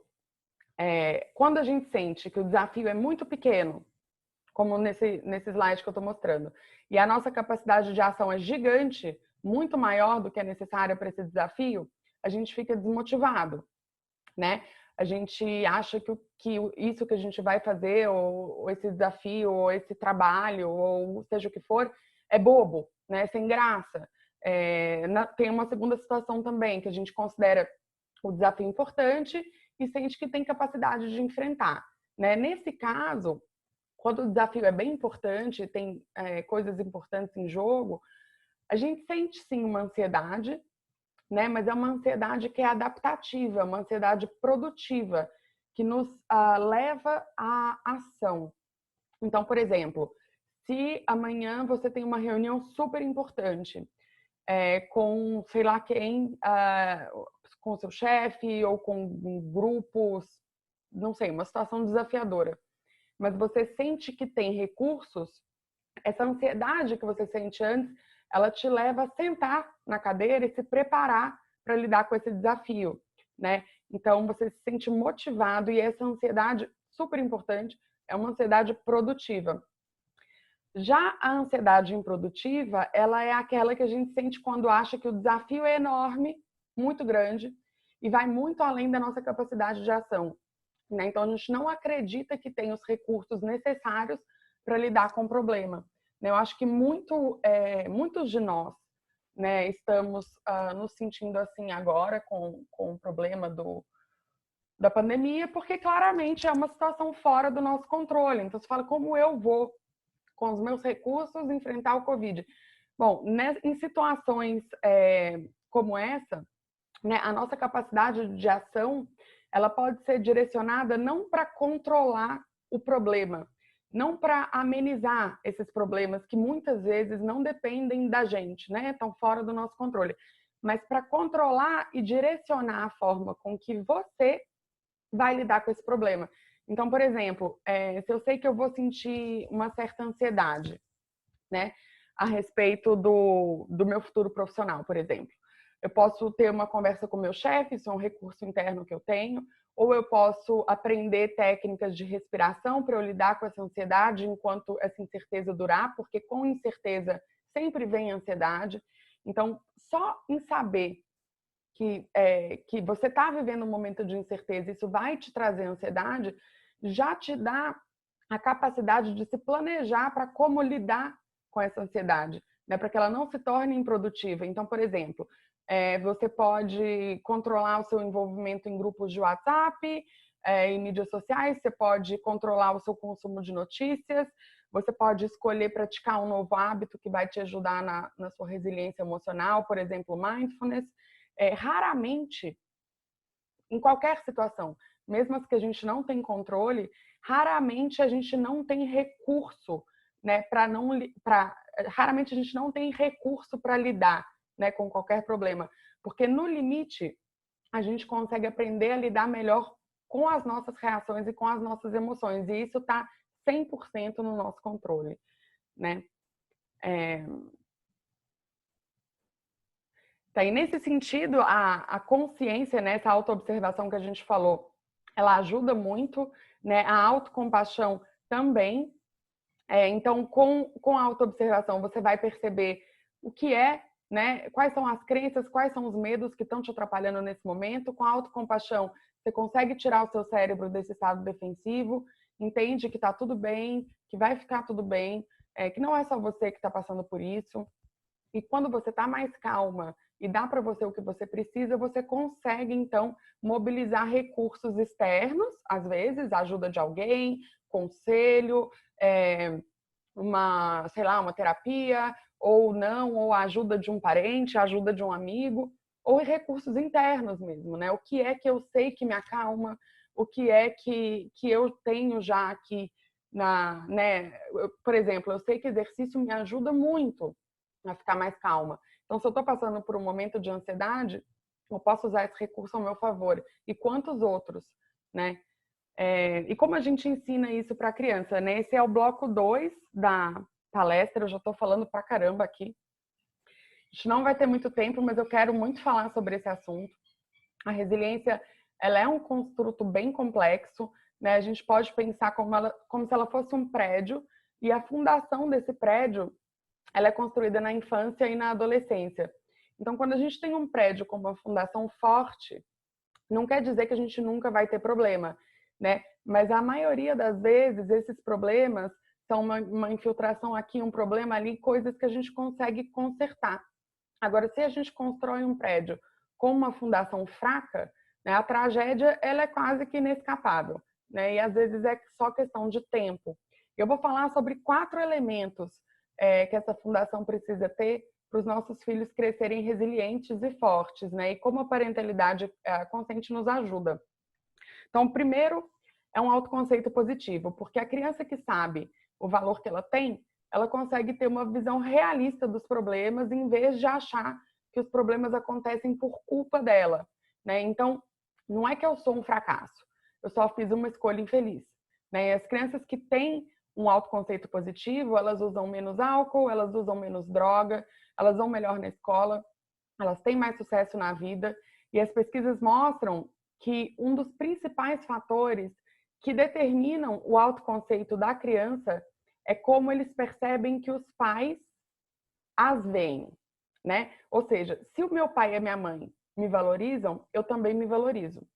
quando a gente sente que o desafio é muito pequeno, como nesse slide que eu estou mostrando, e a nossa capacidade de ação é gigante, muito maior do que é necessária para esse desafio, a gente fica desmotivado. né? A gente acha que isso que a gente vai fazer, ou esse desafio, ou esse trabalho, ou seja o que for, é bobo, né? Sem graça. Tem uma segunda situação também, que a gente considera o desafio importante e sente que tem capacidade de enfrentar, né? Nesse caso, quando o desafio é bem importante, tem coisas importantes em jogo, a gente sente sim uma ansiedade, né? Mas é uma ansiedade que é adaptativa, uma ansiedade produtiva, que nos leva à ação. Então, por exemplo, se amanhã você tem uma reunião super importante com, sei lá quem, com seu chefe ou com grupos, não sei, uma situação desafiadora, mas você sente que tem recursos, essa ansiedade que você sente antes, ela te leva a sentar na cadeira e se preparar para lidar com esse desafio, né? Então você se sente motivado e essa ansiedade, super importante, é uma ansiedade produtiva. Já a ansiedade improdutiva, ela é aquela que a gente sente quando acha que o desafio é enorme, muito grande e vai muito além da nossa capacidade de ação, né? Então a gente não acredita que tem os recursos necessários para lidar com o problema. Eu acho que muitos de nós, né, estamos nos sentindo assim agora com o problema da pandemia, porque claramente é uma situação fora do nosso controle. Então você fala, como eu vou, com os meus recursos, enfrentar o Covid? Bom, em situações como essa, né, a nossa capacidade de ação, ela pode ser direcionada não para controlar o problema, não para amenizar esses problemas que muitas vezes não dependem da gente, né? Estão fora do nosso controle, mas para controlar e direcionar a forma com que você vai lidar com esse problema. Então, por exemplo, se eu sei que eu vou sentir uma certa ansiedade, né, a respeito do meu futuro profissional, por exemplo, eu posso ter uma conversa com o meu chefe, isso é um recurso interno que eu tenho, ou eu posso aprender técnicas de respiração para eu lidar com essa ansiedade enquanto essa incerteza durar, porque com incerteza sempre vem ansiedade. Então, só em saber que você está vivendo um momento de incerteza, isso vai te trazer ansiedade, já te dá a capacidade de se planejar para como lidar com essa ansiedade, né? Para que ela não se torne improdutiva. Então, por exemplo, você pode controlar o seu envolvimento em grupos de WhatsApp, em mídias sociais, você pode controlar o seu consumo de notícias, você pode escolher praticar um novo hábito que vai te ajudar na sua resiliência emocional, por exemplo, mindfulness. Raramente, em qualquer situação, mesmo as que a gente não tem controle, raramente a gente não tem recurso, né, raramente a gente não tem recurso para lidar, né, com qualquer problema, porque no limite a gente consegue aprender a lidar melhor com as nossas reações e com as nossas emoções, e isso está 100% no nosso controle, né? Tá, e nesse sentido, a consciência, né, essa autoobservação que a gente falou, ela ajuda muito, né? A autocompaixão também. Então, com a autoobservação, você vai perceber o que é, né? Quais são as crenças, quais são os medos que estão te atrapalhando nesse momento. Com a autocompaixão, você consegue tirar o seu cérebro desse estado defensivo, entende que está tudo bem, que vai ficar tudo bem, que não é só você que está passando por isso. E quando você está mais calma e dá para você o que você precisa, você consegue, então, mobilizar recursos externos, às vezes, a ajuda de alguém, conselho, sei lá, uma terapia, ou não, ou a ajuda de um parente, a ajuda de um amigo, ou recursos internos mesmo, né? O que é que eu sei que me acalma, o que é que eu tenho já aqui né? Por exemplo, eu sei que exercício me ajuda muito a ficar mais calma. Então, se eu estou passando por um momento de ansiedade, eu posso usar esse recurso ao meu favor. E quantos outros, né? E como a gente ensina isso para a criança, né? Esse é o bloco 2 da palestra, eu já estou falando pra caramba aqui. A gente não vai ter muito tempo, mas eu quero muito falar sobre esse assunto. A resiliência, ela é um construto bem complexo, né? A gente pode pensar como se ela fosse um prédio, e a fundação desse prédio, ela é construída na infância e na adolescência. Então, quando a gente tem um prédio com uma fundação forte, Não quer dizer que a gente nunca vai ter problema, né? Mas a maioria das vezes esses problemas são uma infiltração aqui, um problema ali, coisas que a gente consegue consertar. Agora, se a gente constrói um prédio com uma fundação fraca, né, a tragédia ela é quase que inescapável, né? E às vezes é só questão de tempo. Eu vou falar sobre 4 elementos que essa fundação precisa ter para os nossos filhos crescerem resilientes e fortes, né? E como a parentalidade consciente nos ajuda. Então, o primeiro é um autoconceito positivo, porque a criança que sabe o valor que ela tem, ela consegue ter uma visão realista dos problemas, em vez de achar que os problemas acontecem por culpa dela, né? Então, não é que eu sou um fracasso, eu só fiz uma escolha infeliz, né? E as crianças que têm um autoconceito positivo, elas usam menos álcool, elas usam menos droga, elas vão melhor na escola, elas têm mais sucesso na vida, e as pesquisas mostram que um dos principais fatores que determinam o autoconceito da criança é como eles percebem que os pais as veem, né? Ou seja, se o meu pai e a minha mãe me valorizam, eu também me valorizo,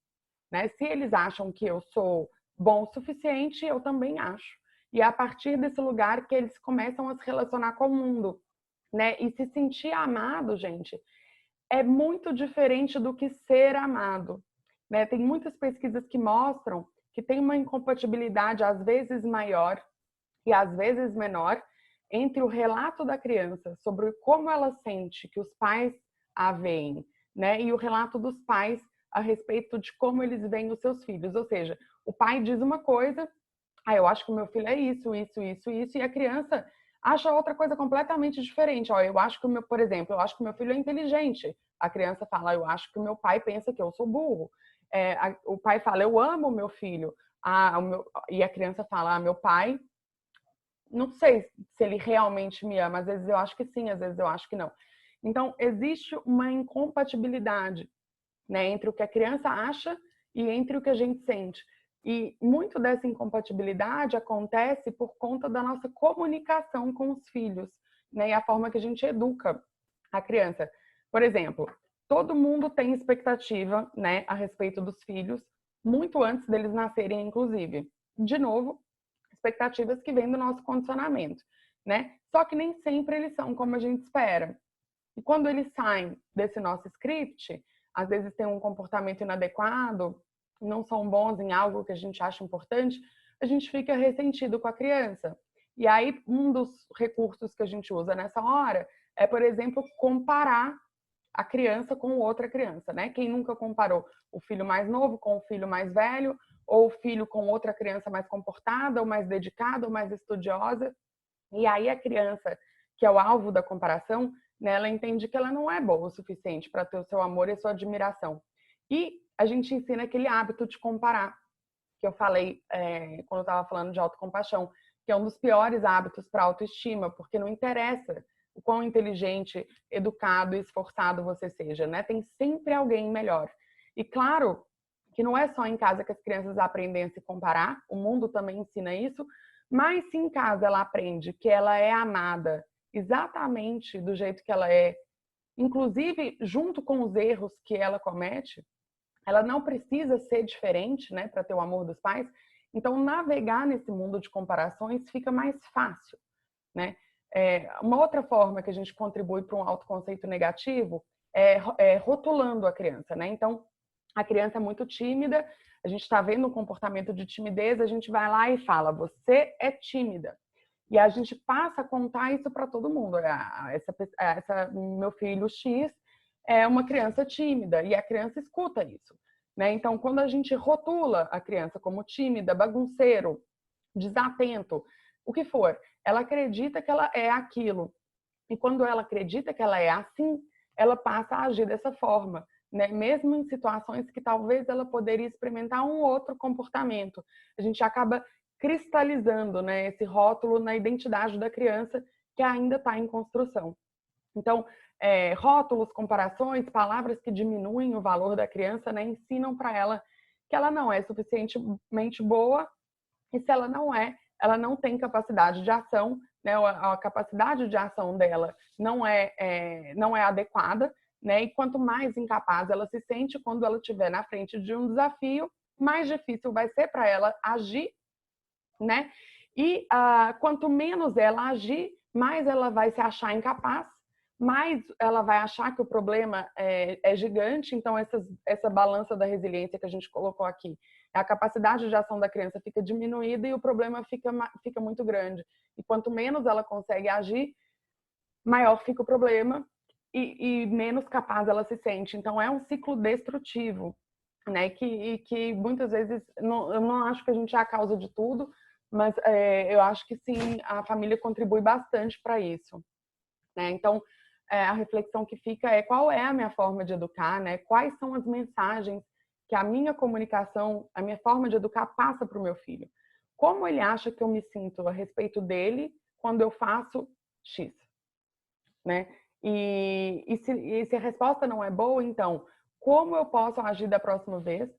né? Se eles acham que eu sou bom o suficiente, eu também acho. E é a partir desse lugar que eles começam a se relacionar com o mundo, né? E se sentir amado, gente, é muito diferente do que ser amado, né? Tem muitas pesquisas que mostram que tem uma incompatibilidade às vezes maior e às vezes menor entre o relato da criança sobre como ela sente que os pais a veem, né? E o relato dos pais a respeito de como eles veem os seus filhos. Ou seja, o pai diz uma coisa, eu acho que o meu filho é isso, isso, isso, isso, e a criança acha outra coisa completamente diferente. Eu acho que por exemplo, eu acho que o meu filho é inteligente. A criança fala, eu acho que o meu pai pensa que eu sou burro. O pai fala, eu amo o meu filho. E a criança fala, meu pai, não sei se ele realmente me ama. Às vezes eu acho que sim, às vezes eu acho que não. Então, existe uma incompatibilidade, né, entre o que a criança acha e entre o que a gente sente. E muito dessa incompatibilidade acontece por conta da nossa comunicação com os filhos, né, e a forma que a gente educa a criança. Por exemplo, todo mundo tem expectativa, né, a respeito dos filhos, muito antes deles nascerem, inclusive. De novo, expectativas que vêm do nosso condicionamento, né? Só que nem sempre eles são como a gente espera. E quando eles saem desse nosso script, às vezes têm um comportamento inadequado, não são bons em algo que a gente acha importante, a gente fica ressentido com a criança. E aí, um dos recursos que a gente usa nessa hora é, por exemplo, comparar a criança com outra criança, né? Quem nunca comparou o filho mais novo com o filho mais velho, ou o filho com outra criança mais comportada, ou mais dedicada, ou mais estudiosa. E aí a criança, que é o alvo da comparação, né, ela entende que ela não é boa o suficiente para ter o seu amor e a sua admiração. E a gente ensina aquele hábito de comparar, que eu falei quando eu estava falando de autocompaixão, que é um dos piores hábitos para a autoestima, porque não interessa o quão inteligente, educado e esforçado você seja, né? Tem sempre alguém melhor. E claro que não é só em casa que as crianças aprendem a se comparar, o mundo também ensina isso, mas se em casa ela aprende que ela é amada exatamente do jeito que ela é, inclusive junto com os erros que ela comete, ela não precisa ser diferente, né, para ter o amor dos pais. Então, navegar nesse mundo de comparações fica mais fácil, né? Uma outra forma que a gente contribui para um autoconceito negativo é rotulando a criança, né? Então, a criança é muito tímida, a gente está vendo um comportamento de timidez, a gente vai lá e fala, você é tímida. E a gente passa a contar isso para todo mundo. Meu filho X é uma criança tímida e a criança escuta isso, né? Então, quando a gente rotula a criança como tímida, bagunceiro, desatento, o que for, ela acredita que ela é aquilo. E quando ela acredita que ela é assim, ela passa a agir dessa forma, né? Mesmo em situações que talvez ela poderia experimentar um outro comportamento. A gente acaba cristalizando, né, esse rótulo na identidade da criança que ainda está em construção. Então, rótulos, comparações, palavras que diminuem o valor da criança, né, ensinam para ela que ela não é suficientemente boa e se ela não é, ela não tem capacidade de ação, né, a capacidade de ação dela não é adequada né? E quanto mais incapaz ela se sente quando ela estiver na frente de um desafio, mais difícil vai ser para ela agir, né? E quanto menos ela agir, mais ela vai se achar incapaz, mais ela vai achar que o problema é gigante. Então, essa balança da resiliência que a gente colocou aqui, a capacidade de ação da criança fica diminuída e o problema fica muito grande. E quanto menos ela consegue agir, maior fica o problema e menos capaz ela se sente. Então, é um ciclo destrutivo, né? Que muitas vezes, eu não acho que a gente é a causa de tudo, mas eu acho que sim, a família contribui bastante para isso, né? Então, a reflexão que fica é qual é a minha forma de educar, né? Quais são as mensagens que a minha comunicação, a minha forma de educar passa para o meu filho? Como ele acha que eu me sinto a respeito dele quando eu faço X, né? E se a resposta não é boa, então, como eu posso agir da próxima vez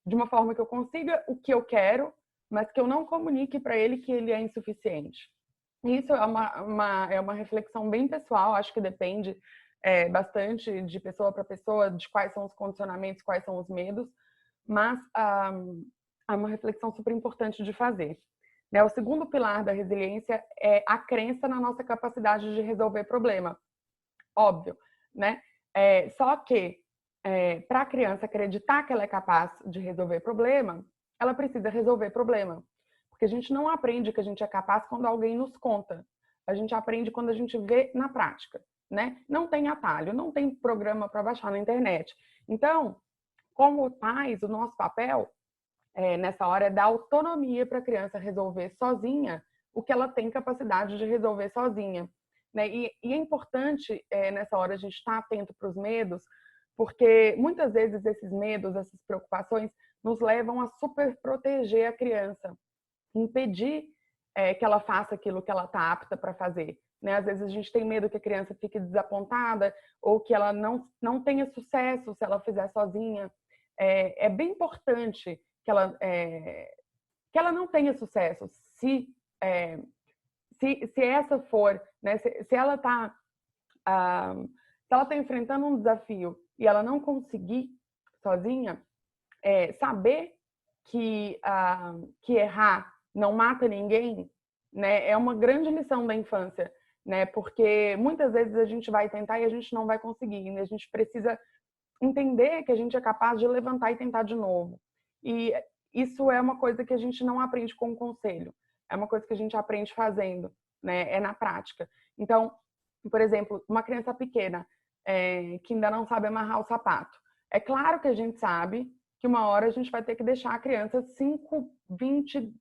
de uma forma que eu consiga o que eu quero, mas que eu não comunique para ele que ele é insuficiente? Isso é uma reflexão bem pessoal, acho que depende bastante de pessoa para pessoa, de quais são os condicionamentos, quais são os medos, mas é uma reflexão super importante de fazer. Né? O segundo pilar da resiliência é a crença na nossa capacidade de resolver problema. Óbvio, né? Só que para a criança acreditar que ela é capaz de resolver problema, ela precisa resolver problema. Porque a gente não aprende que a gente é capaz quando alguém nos conta. A gente aprende quando a gente vê na prática, né? Não tem atalho, não tem programa para baixar na internet. Então, como pais, o nosso papel nessa hora é dar autonomia para a criança resolver sozinha o que ela tem capacidade de resolver sozinha. Né? E é importante, nessa hora, a gente estar atento para os medos, porque muitas vezes esses medos, essas preocupações, nos levam a super proteger a criança, impedir que ela faça aquilo que ela está apta para fazer. Né? Às vezes a gente tem medo que a criança fique desapontada ou que ela não tenha sucesso se ela fizer sozinha. É bem importante que ela não tenha sucesso se essa for, né, se ela está enfrentando um desafio e ela não conseguir sozinha, saber que errar não mata ninguém, né, é uma grande lição da infância, né, porque muitas vezes a gente vai tentar e a gente não vai conseguir, né, a gente precisa entender que a gente é capaz de levantar e tentar de novo. E isso é uma coisa que a gente não aprende com o conselho, é uma coisa que a gente aprende fazendo, né, é na prática. Então, por exemplo, uma criança pequena que ainda não sabe amarrar o sapato. É claro que a gente sabe que uma hora a gente vai ter que deixar a criança 5, 20,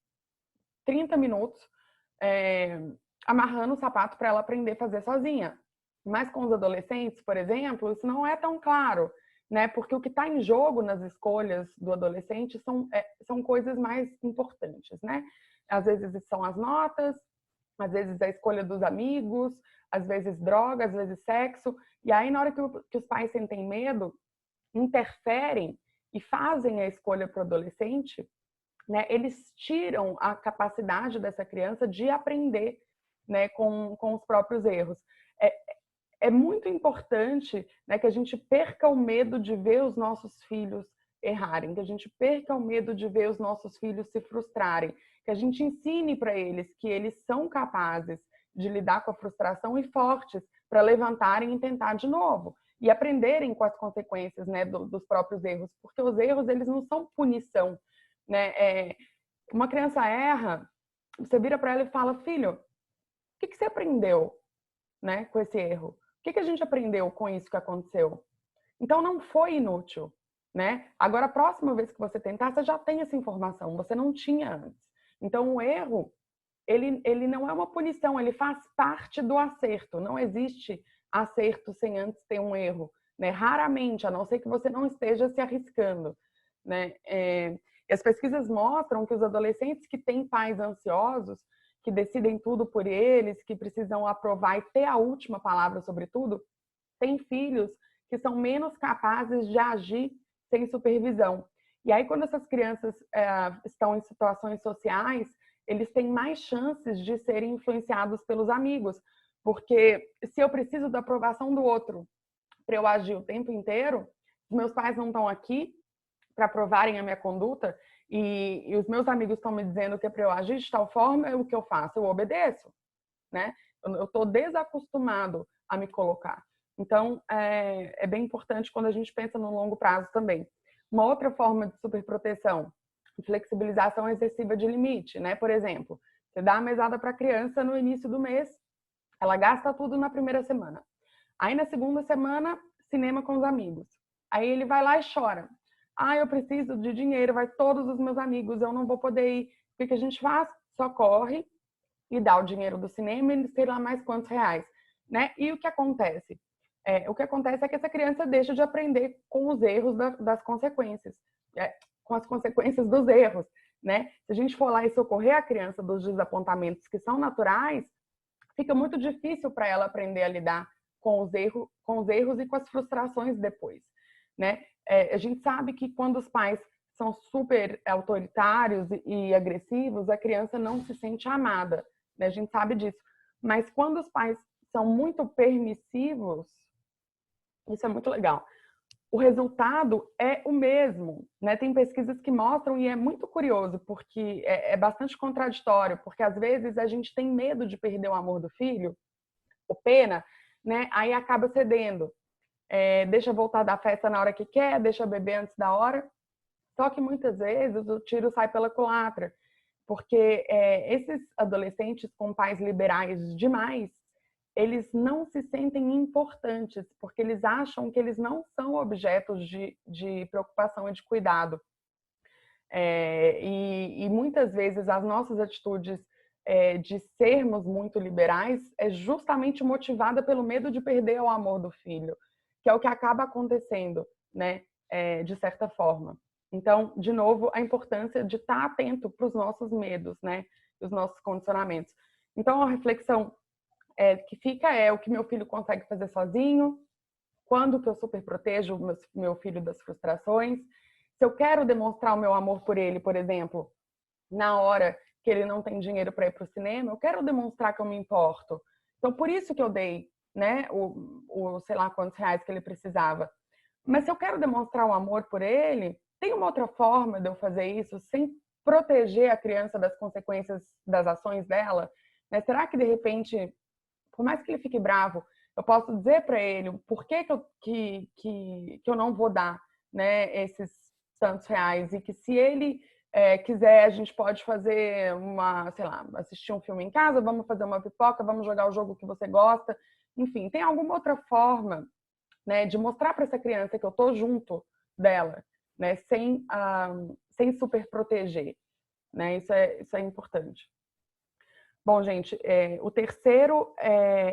30 minutos amarrando o sapato para ela aprender a fazer sozinha. Mas com os adolescentes, por exemplo, isso não é tão claro, né? Porque o que está em jogo nas escolhas do adolescente são coisas mais importantes, né? Às vezes são as notas, às vezes a escolha dos amigos, às vezes droga, às vezes sexo. E aí, na hora que os pais sentem medo, interferem e fazem a escolha para o adolescente, né, eles tiram a capacidade dessa criança de aprender, né, com os próprios erros. É muito importante, né, que a gente perca o medo de ver os nossos filhos errarem, que a gente perca o medo de ver os nossos filhos se frustrarem, que a gente ensine para eles que eles são capazes de lidar com a frustração e fortes para levantarem e tentar de novo e aprenderem com as consequências, né, dos próprios erros, porque os erros eles não são punição, né? Uma criança erra, você vira para ela e fala: filho, o que você aprendeu, né, com esse erro? O que a gente aprendeu com isso que aconteceu? Então não foi inútil, né? Agora a próxima vez que você tentar, você já tem essa informação, você não tinha antes. Então o erro, ele não é uma punição, ele faz parte do acerto. Não existe acerto sem antes ter um erro, né? Raramente, a não ser que você não esteja se arriscando, né? E as pesquisas mostram que os adolescentes que têm pais ansiosos, que decidem tudo por eles, que precisam aprovar e ter a última palavra sobre tudo, têm filhos que são menos capazes de agir sem supervisão. E aí, quando essas crianças estão em situações sociais, eles têm mais chances de serem influenciados pelos amigos. Porque se eu preciso da aprovação do outro para eu agir o tempo inteiro, os meus pais não estão aqui para provarem a minha conduta e os meus amigos estão me dizendo que é para eu agir de tal forma, o que eu faço? Eu obedeço, né? Eu estou desacostumado a me colocar. Então, é bem importante quando a gente pensa no longo prazo também. Uma outra forma de superproteção, flexibilização excessiva de limite, né? Por exemplo, você dá a mesada para a criança no início do mês, ela gasta tudo na primeira semana. Aí, na segunda semana, cinema com os amigos. Aí ele vai lá e chora. Ah, eu preciso de dinheiro, vai todos os meus amigos, eu não vou poder ir. O que a gente faz? Só corre e dá o dinheiro do cinema e sei lá mais quantos reais, né? E o que acontece? O que acontece é que essa criança deixa de aprender com os erros das consequências, com as consequências dos erros, né? Se a gente for lá e socorrer a criança dos desapontamentos que são naturais, fica muito difícil para ela aprender a lidar com os erros e com as frustrações depois, né? A gente sabe que quando os pais são super autoritários e agressivos, a criança não se sente amada, né? A gente sabe disso. Mas quando os pais são muito permissivos, isso é muito legal. O resultado é o mesmo, né? Tem pesquisas que mostram, e é muito curioso, porque é bastante contraditório, porque às vezes a gente tem medo de perder o amor do filho, ou pena, né? Aí acaba cedendo. Deixa voltar da festa na hora que quer, deixa beber antes da hora. Só que muitas vezes o tiro sai pela culatra, porque esses adolescentes com pais liberais demais, eles não se sentem importantes, porque eles acham que eles não são objetos de preocupação e de cuidado. E muitas vezes as nossas atitudes de sermos muito liberais é justamente motivada pelo medo de perder o amor do filho, que é o que acaba acontecendo, né? De certa forma. Então, de novo, a importância de estar atento para os nossos medos, né? Os nossos condicionamentos. Então, a reflexão que fica o que meu filho consegue fazer sozinho, quando que eu super protejo o meu filho das frustrações. Se eu quero demonstrar o meu amor por ele, por exemplo, na hora que ele não tem dinheiro para ir para o cinema, eu quero demonstrar que eu me importo. Então, por isso que eu dei, né, o sei lá quantos reais que ele precisava. Mas se eu quero demonstrar o amor por ele, tem uma outra forma de eu fazer isso sem proteger a criança das consequências das ações dela? Né? Será que, de repente, por mais que ele fique bravo, eu posso dizer para ele por que eu não vou dar, né, esses tantos reais, e que se ele quiser, a gente pode fazer sei lá, assistir um filme em casa, vamos fazer uma pipoca, vamos jogar o jogo que você gosta. Enfim, tem alguma outra forma, né, de mostrar para essa criança que eu tô junto dela, né, sem super proteger, né? Isso é importante. Bom, gente, o terceiro,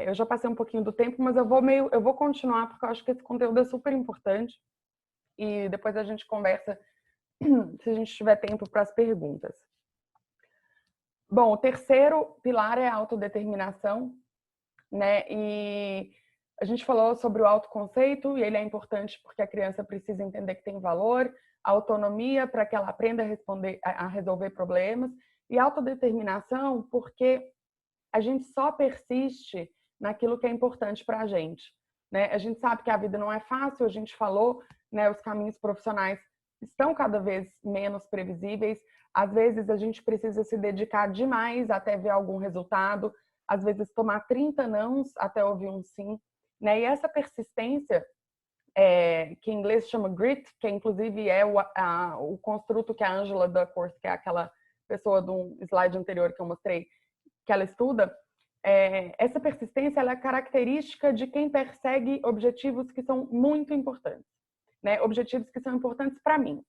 eu já passei um pouquinho do tempo, mas eu vou continuar porque eu acho que esse conteúdo é super importante e depois a gente conversa se a gente tiver tempo para as perguntas. Bom, o terceiro pilar é a autodeterminação, né? E a gente falou sobre o autoconceito e ele é importante porque a criança precisa entender que tem valor, autonomia para que ela aprenda a resolver problemas, e autodeterminação porque a gente só persiste naquilo que é importante para a gente, né? A gente sabe que a vida não é fácil, a gente falou, né? Os caminhos profissionais estão cada vez menos previsíveis. Às vezes a gente precisa se dedicar demais até ver algum resultado, às vezes tomar 30 nãos até ouvir um sim, né? E essa persistência, que em inglês chama grit, que inclusive é o construto que a Angela Duckworth, que é aquela pessoa do slide anterior que eu mostrei, que ela estuda, essa persistência ela é característica de quem persegue objetivos que são muito importantes, né? Objetivos que são importantes para mim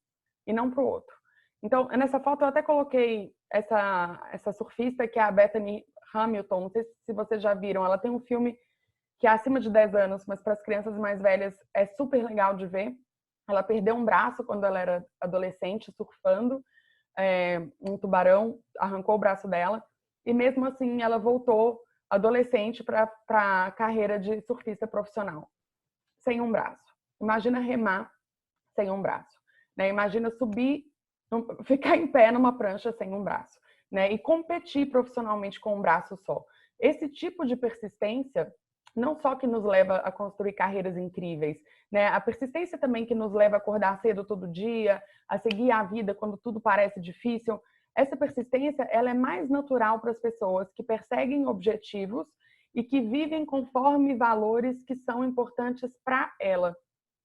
e não para o outro. Então, nessa foto eu até coloquei essa surfista que é a Bethany Hamilton, não sei se vocês já viram, ela tem um filme que é acima de 10 anos, mas para as crianças mais velhas é super legal de ver. Ela perdeu um braço quando ela era adolescente, surfando, um tubarão arrancou o braço dela, e mesmo assim ela voltou adolescente para a carreira de surfista profissional, sem um braço. Imagina remar sem um braço, né? Imagina ficar em pé numa prancha sem um braço, né? E competir profissionalmente com um braço só. Esse tipo de persistência não só que nos leva a construir carreiras incríveis, né? A persistência também que nos leva a acordar cedo todo dia, a seguir a vida quando tudo parece difícil. Essa persistência, ela é mais natural para as pessoas que perseguem objetivos e que vivem conforme valores que são importantes para ela,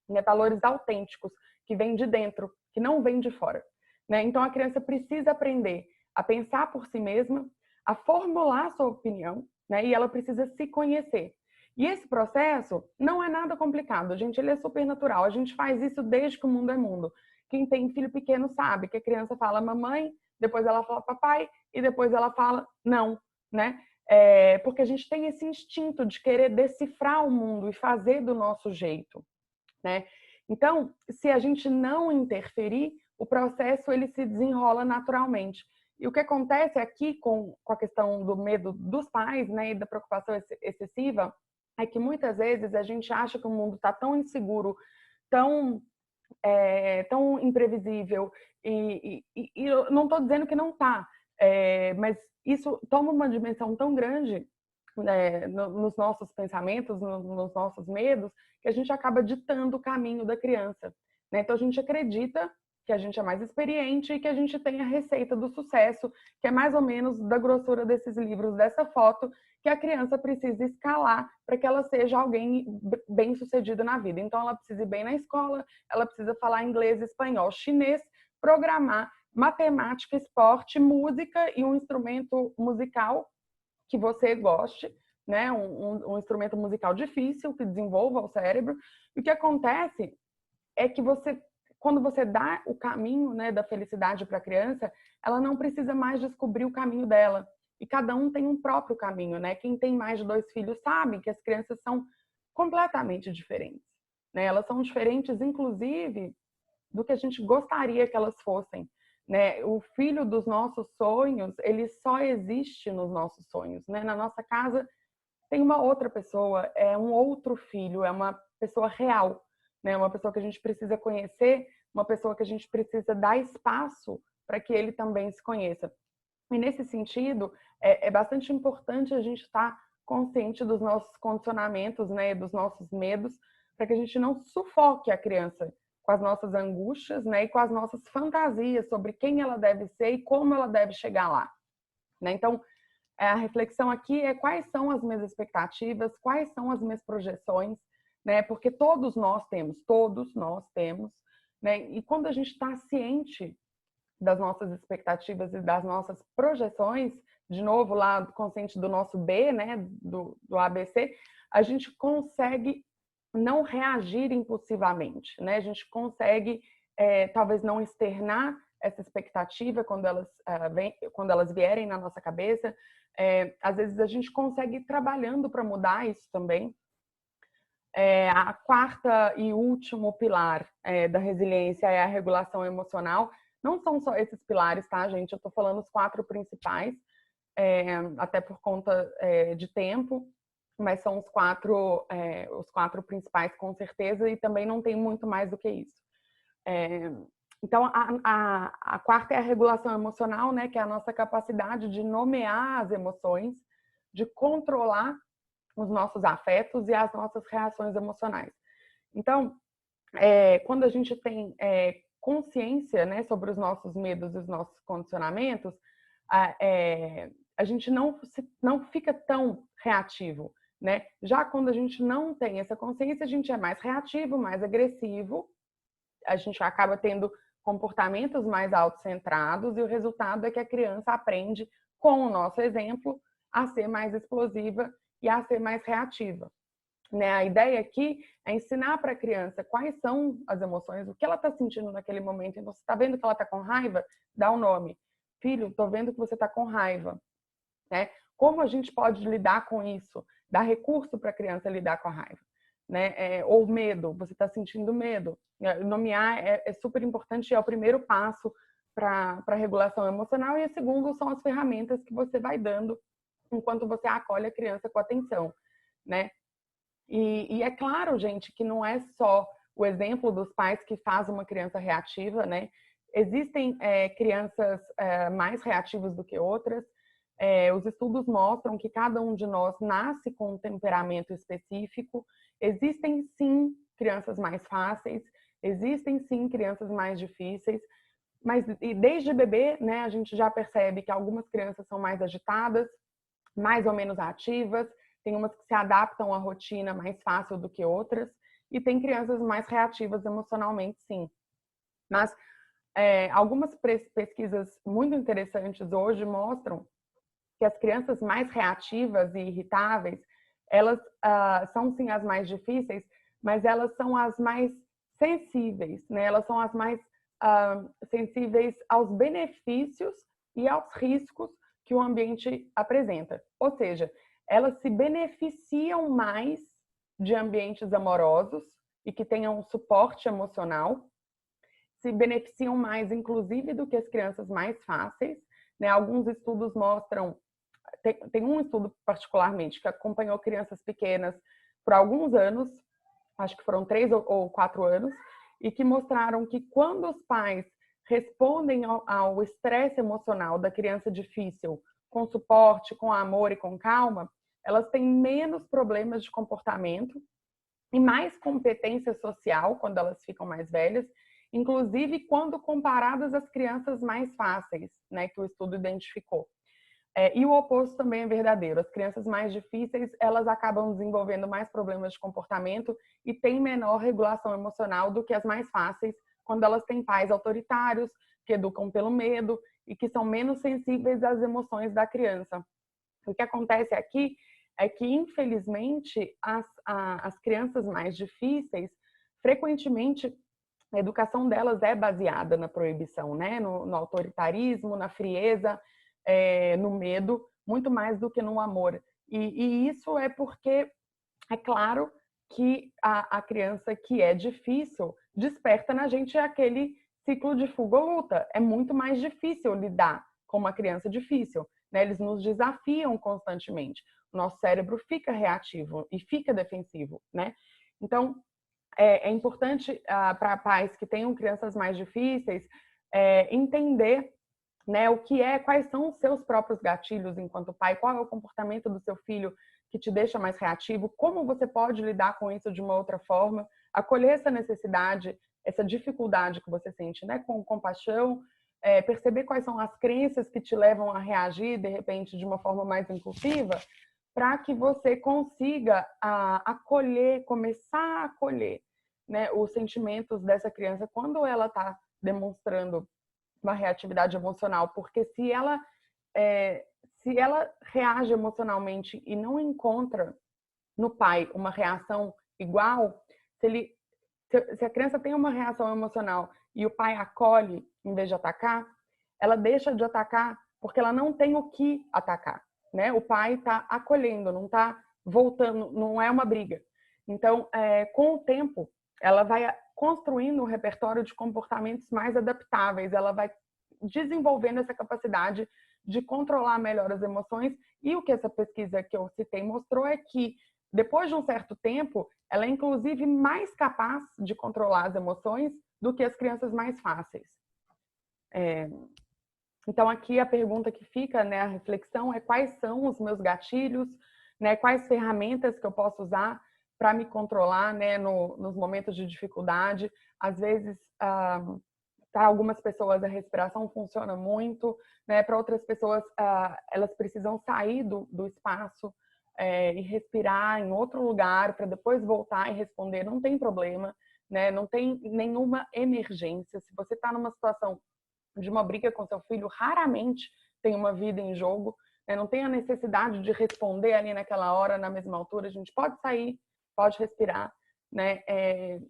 né? Valores autênticos, que vêm de dentro, que não vêm de fora, né? Então a criança precisa aprender a pensar por si mesma, a formular sua opinião, né? E ela precisa se conhecer. E esse processo não é nada complicado, gente, ele é super natural. A gente faz isso desde que o mundo é mundo. Quem tem filho pequeno sabe que a criança fala mamãe, depois ela fala papai e depois ela fala não, né? Porque a gente tem esse instinto de querer decifrar o mundo e fazer do nosso jeito, né? Então, se a gente não interferir, o processo ele se desenrola naturalmente. E o que acontece aqui com a questão do medo dos pais, né, e da preocupação excessiva, é que muitas vezes a gente acha que o mundo está tão inseguro, tão tão imprevisível, e eu não estou dizendo que não está, mas isso toma uma dimensão tão grande, né, nos nossos pensamentos, nos nossos medos, que a gente acaba ditando o caminho da criança, né? Então a gente acredita que a gente é mais experiente e que a gente tem a receita do sucesso, que é mais ou menos da grossura desses livros, dessa foto, que a criança precisa escalar para que ela seja alguém bem-sucedido na vida. Então ela precisa ir bem na escola, ela precisa falar inglês, espanhol, chinês, programar, matemática, esporte, música e um instrumento musical que você goste, né? Um instrumento musical difícil, que desenvolva o cérebro. E o que acontece é que você, quando você dá o caminho, né, da felicidade para a criança, ela não precisa mais descobrir o caminho dela. E cada um tem um próprio caminho, né? Quem tem mais de 2 filhos sabe que as crianças são completamente diferentes, né? Elas são diferentes, inclusive, do que a gente gostaria que elas fossem, né? O filho dos nossos sonhos, ele só existe nos nossos sonhos, né? Na nossa casa tem uma outra pessoa, é um outro filho, é uma pessoa real, né? Uma pessoa que a gente precisa conhecer, uma pessoa que a gente precisa dar espaço para que ele também se conheça. E nesse sentido, é bastante importante a gente estar consciente dos nossos condicionamentos, né, dos nossos medos, para que a gente não sufoque a criança com as nossas angústias, né, e com as nossas fantasias sobre quem ela deve ser e como ela deve chegar lá, né? Então, a reflexão aqui é quais são as minhas expectativas, quais são as minhas projeções, né? Porque todos nós temos, né? E quando a gente está ciente das nossas expectativas e das nossas projeções, de novo lá consciente do nosso B, né, do ABC, a gente consegue não reagir impulsivamente, né? A gente consegue talvez não externar essa expectativa quando elas vierem na nossa cabeça. Às vezes a gente consegue ir trabalhando para mudar isso também. A quarta e último pilar da resiliência é a regulação emocional. Não são só esses pilares, tá, gente? Eu estou falando os 4 principais, até por conta de tempo, mas são os quatro principais com certeza, e também não tem muito mais do que isso. Então, a quarta é a regulação emocional, né, que é a nossa capacidade de nomear as emoções, de controlar os nossos afetos e as nossas reações emocionais. Então, quando a gente tem consciência, né, sobre os nossos medos e os nossos condicionamentos, a gente não fica tão reativo, né? Já quando a gente não tem essa consciência, a gente é mais reativo, mais agressivo, a gente acaba tendo comportamentos mais autocentrados, e o resultado é que a criança aprende, com o nosso exemplo, a ser mais explosiva e a ser mais reativa, né? A ideia aqui é ensinar para a criança quais são as emoções, o que ela está sentindo naquele momento. Então, você está vendo que ela está com raiva? Dá um nome. Filho, estou vendo que você está com raiva, né? Como a gente pode lidar com isso? Dar recurso para a criança lidar com a raiva, né? Ou medo, você está sentindo medo. Nomear é super importante, é o primeiro passo para a regulação emocional, e o segundo são as ferramentas que você vai dando enquanto você acolhe a criança com atenção, né? E é claro, gente, que não é só o exemplo dos pais que faz uma criança reativa, né? Existem crianças mais reativas do que outras. Os estudos mostram que cada um de nós nasce com um temperamento específico. Existem, sim, crianças mais fáceis, existem, sim, crianças mais difíceis, mas e desde bebê, né, a gente já percebe que algumas crianças são mais agitadas, mais ou menos ativas, tem umas que se adaptam à rotina mais fácil do que outras, e tem crianças mais reativas emocionalmente, sim. Mas algumas pesquisas muito interessantes hoje mostram que as crianças mais reativas e irritáveis, elas são sim as mais difíceis, mas elas são as mais sensíveis, né? Elas são as mais sensíveis aos benefícios e aos riscos que o ambiente apresenta. Ou seja, elas se beneficiam mais de ambientes amorosos e que tenham um suporte emocional, se beneficiam mais, inclusive, do que as crianças mais fáceis, né? Alguns estudos mostram, tem um estudo particularmente que acompanhou crianças pequenas por alguns anos, acho que foram 3 ou 4 anos, e que mostraram que quando os pais respondem ao estresse emocional da criança difícil com suporte, com amor e com calma, elas têm menos problemas de comportamento e mais competência social quando elas ficam mais velhas, inclusive quando comparadas às crianças mais fáceis, né, que o estudo identificou. E o oposto também é verdadeiro. As crianças mais difíceis, elas acabam desenvolvendo mais problemas de comportamento e têm menor regulação emocional do que as mais fáceis, quando elas têm pais autoritários, que educam pelo medo e que são menos sensíveis às emoções da criança. O que acontece aqui é que, infelizmente, as crianças mais difíceis, frequentemente, a educação delas é baseada na proibição, né? No autoritarismo, na frieza, no medo, muito mais do que no amor. E isso é porque, é claro, que a criança que é difícil desperta na gente aquele ciclo de fuga ou luta. É muito mais difícil lidar com uma criança difícil, né? Eles nos desafiam constantemente. O nosso cérebro fica reativo e fica defensivo, né? Então, é importante para pais que tenham crianças mais difíceis entender, né, quais são os seus próprios gatilhos enquanto pai, qual é o comportamento do seu filho que te deixa mais reativo, como você pode lidar com isso de uma outra forma, acolher essa necessidade, essa dificuldade que você sente, né, com compaixão, perceber quais são as crenças que te levam a reagir, de repente, de uma forma mais impulsiva, para que você consiga acolher, começar a acolher, né, os sentimentos dessa criança quando ela está demonstrando uma reatividade emocional, porque se ela reage emocionalmente e não encontra no pai uma reação igual, se a criança tem uma reação emocional e o pai acolhe em vez de atacar, ela deixa de atacar porque ela não tem o que atacar, né? O pai está acolhendo, não está voltando, não é uma briga. Então, com o tempo, ela vai construindo um repertório de comportamentos mais adaptáveis, ela vai desenvolvendo essa capacidade de controlar melhor as emoções. E o que essa pesquisa que eu citei mostrou é que, depois de um certo tempo, ela é inclusive mais capaz de controlar as emoções do que as crianças mais fáceis. Então, aqui a pergunta que fica, né, a reflexão é quais são os meus gatilhos, né, quais ferramentas que eu posso usar para me controlar, né, nos momentos de dificuldade. Às vezes, para algumas pessoas a respiração funciona muito, né, para outras pessoas elas precisam sair do espaço e respirar em outro lugar para depois voltar e responder. Não tem problema, né, não tem nenhuma emergência. Se você está numa situação de uma briga com seu filho, raramente tem uma vida em jogo, né? Não tem a necessidade de responder ali naquela hora, na mesma altura. A gente pode sair, pode respirar, né?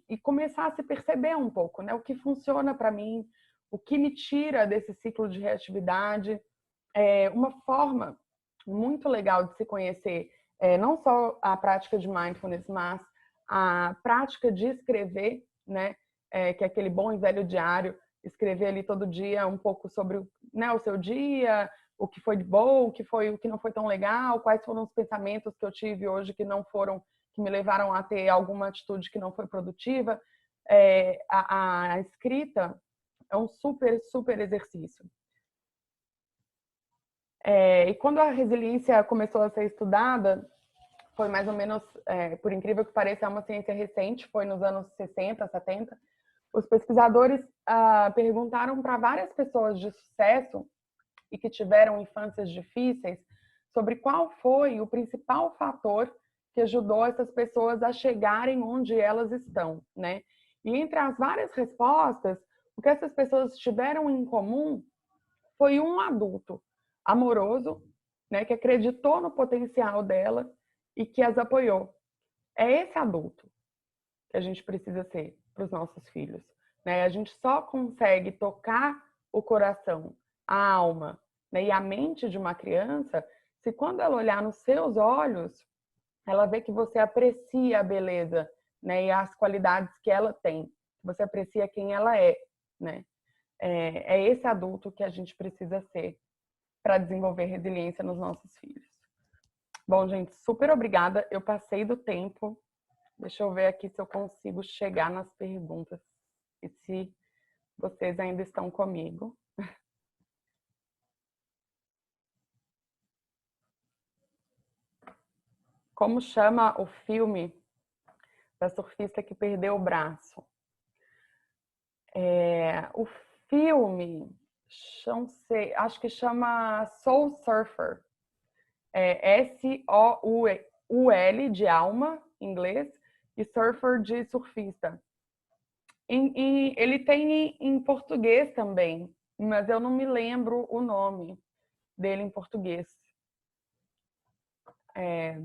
E começar a se perceber um pouco, né? O que funciona para mim, o que me tira desse ciclo de reatividade. Uma forma muito legal de se conhecer, não só a prática de mindfulness, mas a prática de escrever, né? Que é aquele bom e velho diário, escrever ali todo dia um pouco sobre, né, o seu dia, o que foi de bom, o que não foi tão legal, quais foram os pensamentos que eu tive hoje que me levaram a ter alguma atitude que não foi produtiva. A escrita é um super, super exercício. E quando a resiliência começou a ser estudada, foi mais ou menos, por incrível que pareça, é uma ciência recente, foi nos anos 60, 70. Os pesquisadores perguntaram para várias pessoas de sucesso e que tiveram infâncias difíceis sobre qual foi o principal fator que ajudou essas pessoas a chegarem onde elas estão, né? E entre as várias respostas, o que essas pessoas tiveram em comum foi um adulto amoroso, né, que acreditou no potencial dela e que as apoiou. É esse adulto que a gente precisa ser para os nossos filhos, né? A gente só consegue tocar o coração, a alma, né, e a mente de uma criança se quando ela olhar nos seus olhos, ela vê que você aprecia a beleza, né, e as qualidades que ela tem, você aprecia quem ela é, né? É esse adulto que a gente precisa ser para desenvolver resiliência nos nossos filhos. Bom, gente, super obrigada. Eu passei do tempo. Deixa eu ver aqui se eu consigo chegar nas perguntas e se vocês ainda estão comigo. Como chama o filme da surfista que perdeu o braço? O filme, não sei, acho que chama Soul Surfer. S-O-U-L de alma, em inglês, e surfer de surfista. Ele tem em português também, mas eu não me lembro o nome dele em português.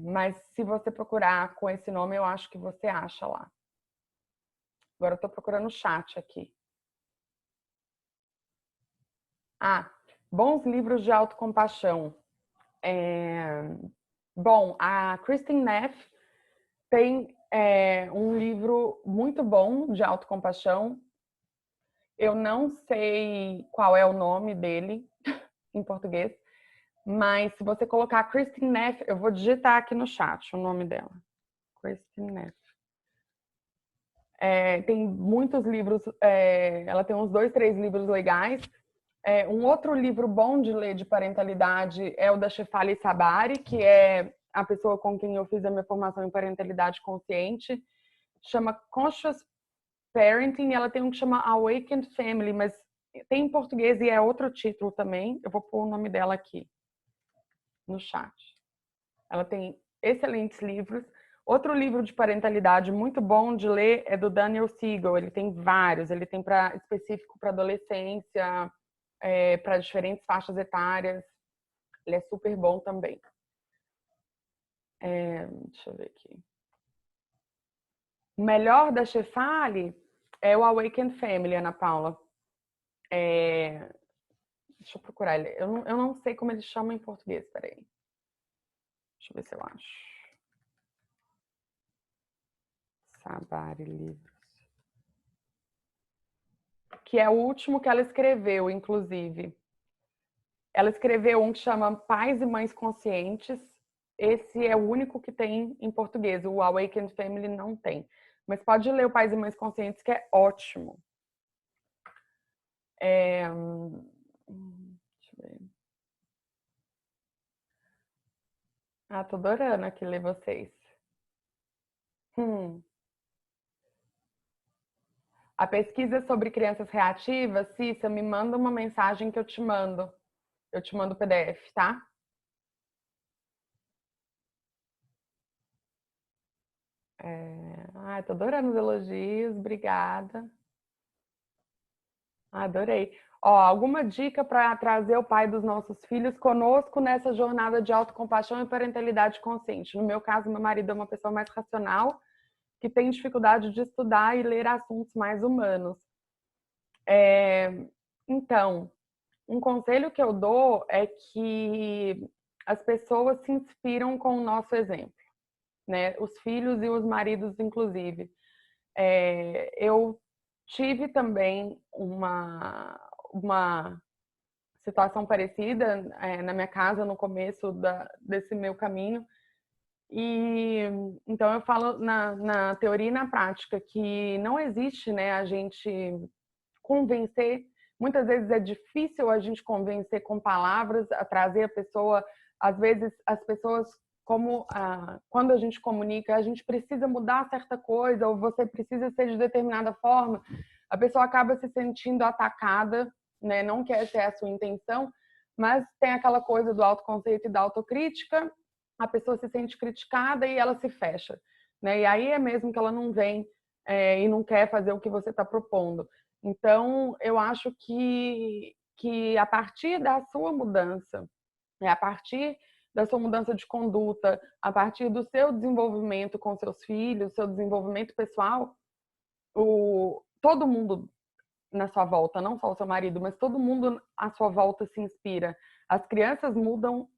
Mas se você procurar com esse nome, eu acho que você acha lá. Agora eu estou procurando o chat aqui. Bons livros de autocompaixão. Bom, a Kristin Neff tem um livro muito bom de autocompaixão. Eu não sei qual é o nome dele em português, mas se você colocar Kristin Neff, eu vou digitar aqui no chat o nome dela. Kristin Neff. Tem muitos livros, ela tem uns 2, 3 livros legais. Um outro livro bom de ler de parentalidade é o da Shefali Tsabary, que é a pessoa com quem eu fiz a minha formação em parentalidade consciente. Chama Conscious Parenting, ela tem um que chama Awakened Family, mas tem em português e é outro título também. Eu vou pôr o nome dela aqui no chat. Ela tem excelentes livros. Outro livro de parentalidade muito bom de ler é do Daniel Siegel. Ele tem vários. Ele tem específico para adolescência, para diferentes faixas etárias. Ele é super bom também. Deixa eu ver aqui. O melhor da Shefali é o Awakened Family, Ana Paula. Deixa eu procurar ele. Eu não sei como ele chama em português, peraí. Deixa eu ver se eu acho. Tsabary livros. Que é o último que ela escreveu, inclusive. Ela escreveu um que chama Pais e Mães Conscientes. Esse é o único que tem em português. O Awakened Family não tem. Mas pode ler o Pais e Mães Conscientes, que é ótimo. Deixa eu ver. Tô adorando aqui ler vocês. A pesquisa sobre crianças reativas, Cissa, me manda uma mensagem que eu te mando. Eu te mando o PDF, tá? Tô adorando os elogios, obrigada. Adorei. Alguma dica para trazer o pai dos nossos filhos conosco nessa jornada de autocompaixão e parentalidade consciente? No meu caso, meu marido é uma pessoa mais racional, que tem dificuldade de estudar e ler assuntos mais humanos. Então, um conselho que eu dou é que as pessoas se inspiram com o nosso exemplo, né? Os filhos e os maridos, inclusive. Eu tive também uma situação parecida na minha casa no começo desse meu caminho. E então eu falo na teoria e na prática que não existe, né, a gente convencer muitas vezes é difícil a gente convencer com palavras, a trazer a pessoa, às vezes as pessoas, como quando a gente comunica, a gente precisa mudar certa coisa, ou você precisa ser de determinada forma, a pessoa acaba se sentindo atacada, né? Não que essa é a sua intenção, mas tem aquela coisa do autoconceito e da autocrítica, a pessoa se sente criticada e ela se fecha, né? E aí é mesmo que ela não vem e não quer fazer o que você está propondo. Então, eu acho que a partir da sua mudança, a partir da sua mudança de conduta, a partir do seu desenvolvimento com seus filhos, seu desenvolvimento pessoal, todo mundo na sua volta, não só o seu marido, mas todo mundo à sua volta se inspira. As crianças mudam,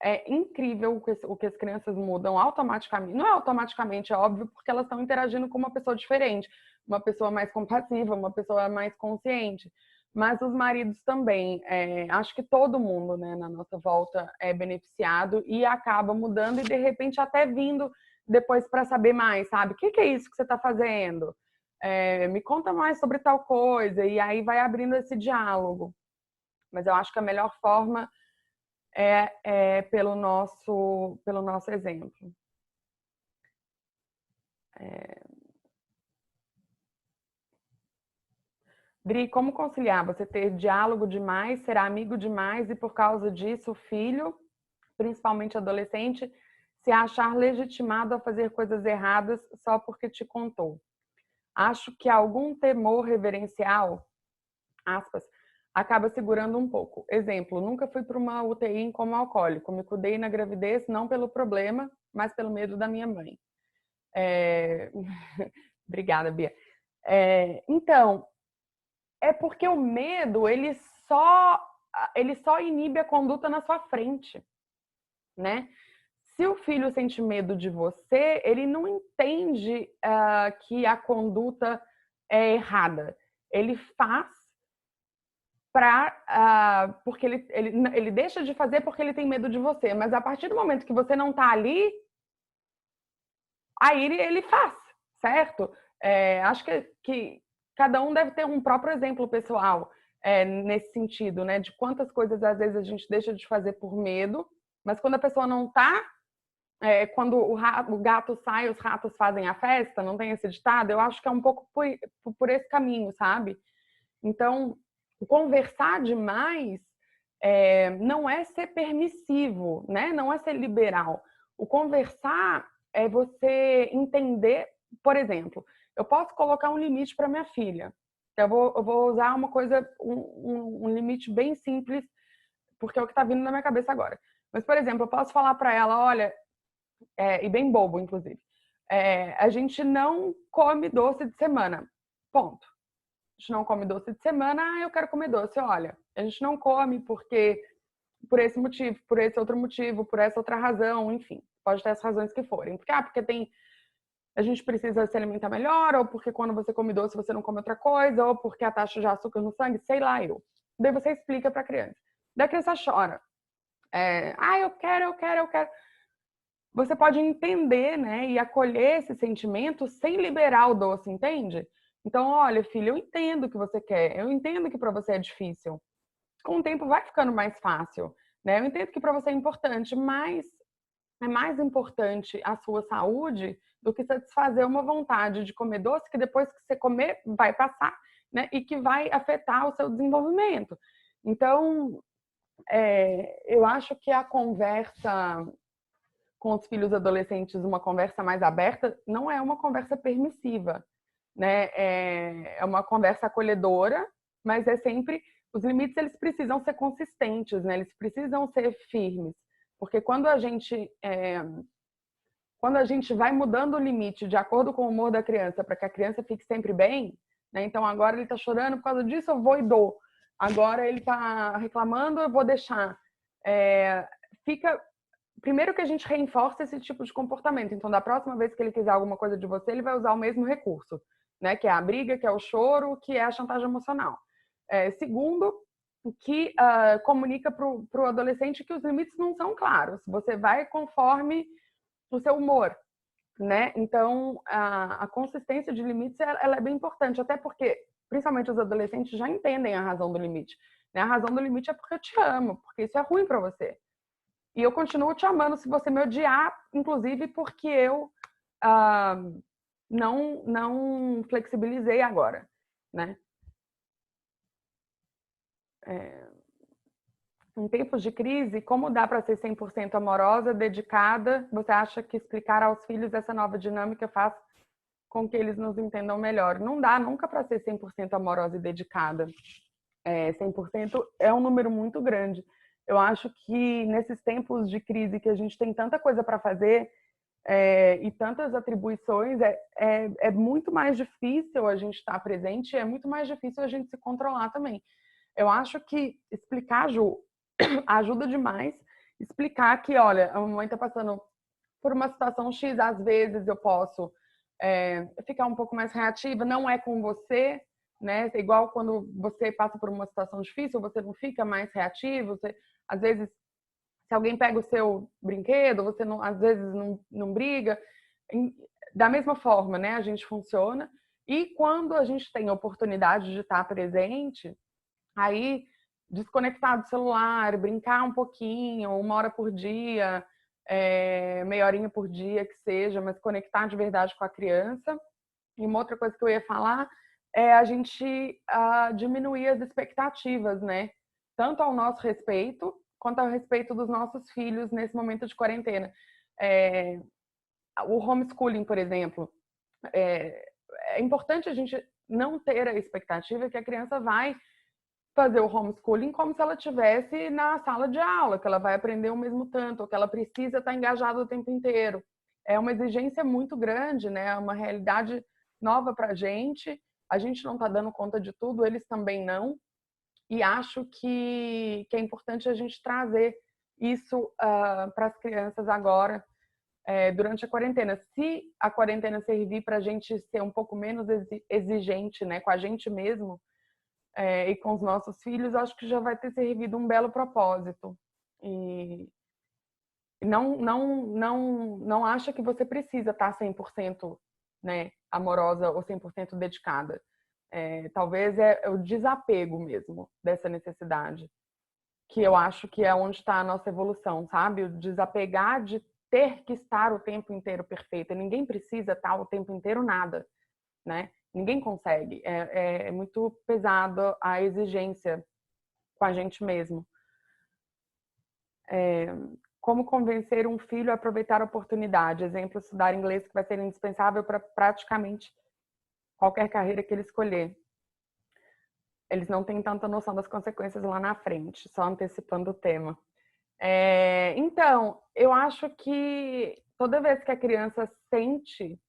é incrível o que as crianças mudam automaticamente. Não é automaticamente, é óbvio, porque elas estão interagindo com uma pessoa diferente, uma pessoa mais compassiva, uma pessoa mais consciente. Mas os maridos também, acho que todo mundo, né, na nossa volta é beneficiado e acaba mudando e de repente até vindo depois para saber mais, sabe? O que é isso que você está fazendo? Me conta mais sobre tal coisa, e aí vai abrindo esse diálogo. Mas eu acho que a melhor forma é pelo nosso exemplo. Dri, como conciliar você ter diálogo demais, ser amigo demais e por causa disso o filho, principalmente adolescente, se achar legitimado a fazer coisas erradas só porque te contou? Acho que algum temor reverencial, aspas, acaba segurando um pouco. Exemplo, nunca fui para uma UTI em coma alcoólico. Me cuidei na gravidez não pelo problema, mas pelo medo da minha mãe. Obrigada, Bia. Então, é porque o medo, ele só inibe a conduta na sua frente, né? Se o filho sente medo de você, ele não entende que a conduta é errada. Ele faz porque ele deixa de fazer porque ele tem medo de você. Mas a partir do momento que você não está ali, aí ele faz, certo? Acho que cada um deve ter um próprio exemplo pessoal nesse sentido, né? De quantas coisas às vezes a gente deixa de fazer por medo, mas quando a pessoa não está, quando o gato sai, os ratos fazem a festa, não tem esse ditado? Eu acho que é um pouco por esse caminho, sabe? Então, conversar demais não é ser permissivo, né? Não é ser liberal. O conversar é você entender, por exemplo, eu posso colocar um limite para minha filha. Eu vou usar uma coisa, um limite bem simples, porque é o que está vindo na minha cabeça agora. Mas, por exemplo, eu posso falar para ela, olha, e bem bobo, inclusive, a gente não come doce de semana. Ponto. A gente não come doce de semana, eu quero comer doce. Olha, a gente não come porque por esse motivo, por esse outro motivo, por essa outra razão, enfim, pode ter as razões que forem. Porque a gente precisa se alimentar melhor, ou porque quando você come doce você não come outra coisa, ou porque a taxa de açúcar no sangue, sei lá eu. Daí você explica para a criança. Daí a criança chora. Eu quero. Você pode entender, né, e acolher esse sentimento sem liberar o doce, entende? Então, olha, filha, eu entendo o que você quer, eu entendo que para você é difícil. Com o tempo vai ficando mais fácil, né? Eu entendo que para você é importante, mas é mais importante a sua saúde do que satisfazer uma vontade de comer doce que depois que você comer vai passar, né? E que vai afetar o seu desenvolvimento. Então, eu acho que a conversa com os filhos adolescentes, uma conversa mais aberta, não é uma conversa permissiva, né? É uma conversa acolhedora, mas é sempre os limites, eles precisam ser consistentes, né? Eles precisam ser firmes, porque quando a gente vai mudando o limite de acordo com o humor da criança para que a criança fique sempre bem, né? Então agora ele está chorando por causa disso, eu vou e dou. Agora ele está reclamando, eu vou deixar. Fica primeiro que a gente reforça esse tipo de comportamento. Então, da próxima vez que ele quiser alguma coisa de você, ele vai usar o mesmo recurso, né? Que é a briga, que é o choro, que é a chantagem emocional. Segundo, que comunica para o adolescente que os limites não são claros. Você vai conforme o seu humor, né? Então, a consistência de limites ela é bem importante, até porque principalmente os adolescentes, já entendem a razão do limite. Né? A razão do limite é porque eu te amo, porque isso é ruim para você. E eu continuo te amando se você me odiar, inclusive porque eu não flexibilizei agora, né? Em tempos de crise, como dá para ser 100% amorosa, dedicada? Você acha que explicar aos filhos essa nova dinâmica faz com que eles nos entendam melhor? Não dá nunca para ser 100% amorosa e dedicada. 100% é um número muito grande. Eu acho que nesses tempos de crise que a gente tem tanta coisa para fazer e tantas atribuições, é muito mais difícil a gente estar presente, é muito mais difícil a gente se controlar também. Eu acho que explicar, Ju, ajuda demais. Explicar que, olha, a mamãe está passando por uma situação X, às vezes eu posso ficar um pouco mais reativa, não é com você, né? É igual quando você passa por uma situação difícil, você não fica mais reativo, você, às vezes, se alguém pega o seu brinquedo, você não, às vezes não briga. Da mesma forma, né? A gente funciona. E quando a gente tem a oportunidade de estar presente, aí desconectar do celular, brincar um pouquinho, 1 hora por dia, meia horinha por dia que seja, mas conectar de verdade com a criança. E uma outra coisa que eu ia falar é a gente diminuir as expectativas, né? Tanto ao nosso respeito, quanto ao respeito dos nossos filhos nesse momento de quarentena. O homeschooling, por exemplo, é importante a gente não ter a expectativa que a criança vai fazer o homeschooling como se ela estivesse na sala de aula, que ela vai aprender o mesmo tanto, ou que ela precisa estar engajada o tempo inteiro. É uma exigência muito grande, né? É uma realidade nova para a gente não está dando conta de tudo, eles também não, e acho que é importante a gente trazer isso para as crianças agora, durante a quarentena. Se a quarentena servir para a gente ser um pouco menos exigente, né, com a gente mesmo, e com os nossos filhos, acho que já vai ter servido um belo propósito. E não acha que você precisa estar 100%, né, amorosa ou 100% dedicada. Talvez é o desapego mesmo dessa necessidade, que eu acho que é onde está a nossa evolução, sabe? O desapegar de ter que estar o tempo inteiro perfeita. Ninguém precisa estar o tempo inteiro nada, né? Ninguém consegue. É muito pesado a exigência com a gente mesmo. Como convencer um filho a aproveitar a oportunidade? Exemplo, estudar inglês, que vai ser indispensável para praticamente qualquer carreira que ele escolher. Eles não têm tanta noção das consequências lá na frente, só antecipando o tema. Então, eu acho que toda vez que a criança sente,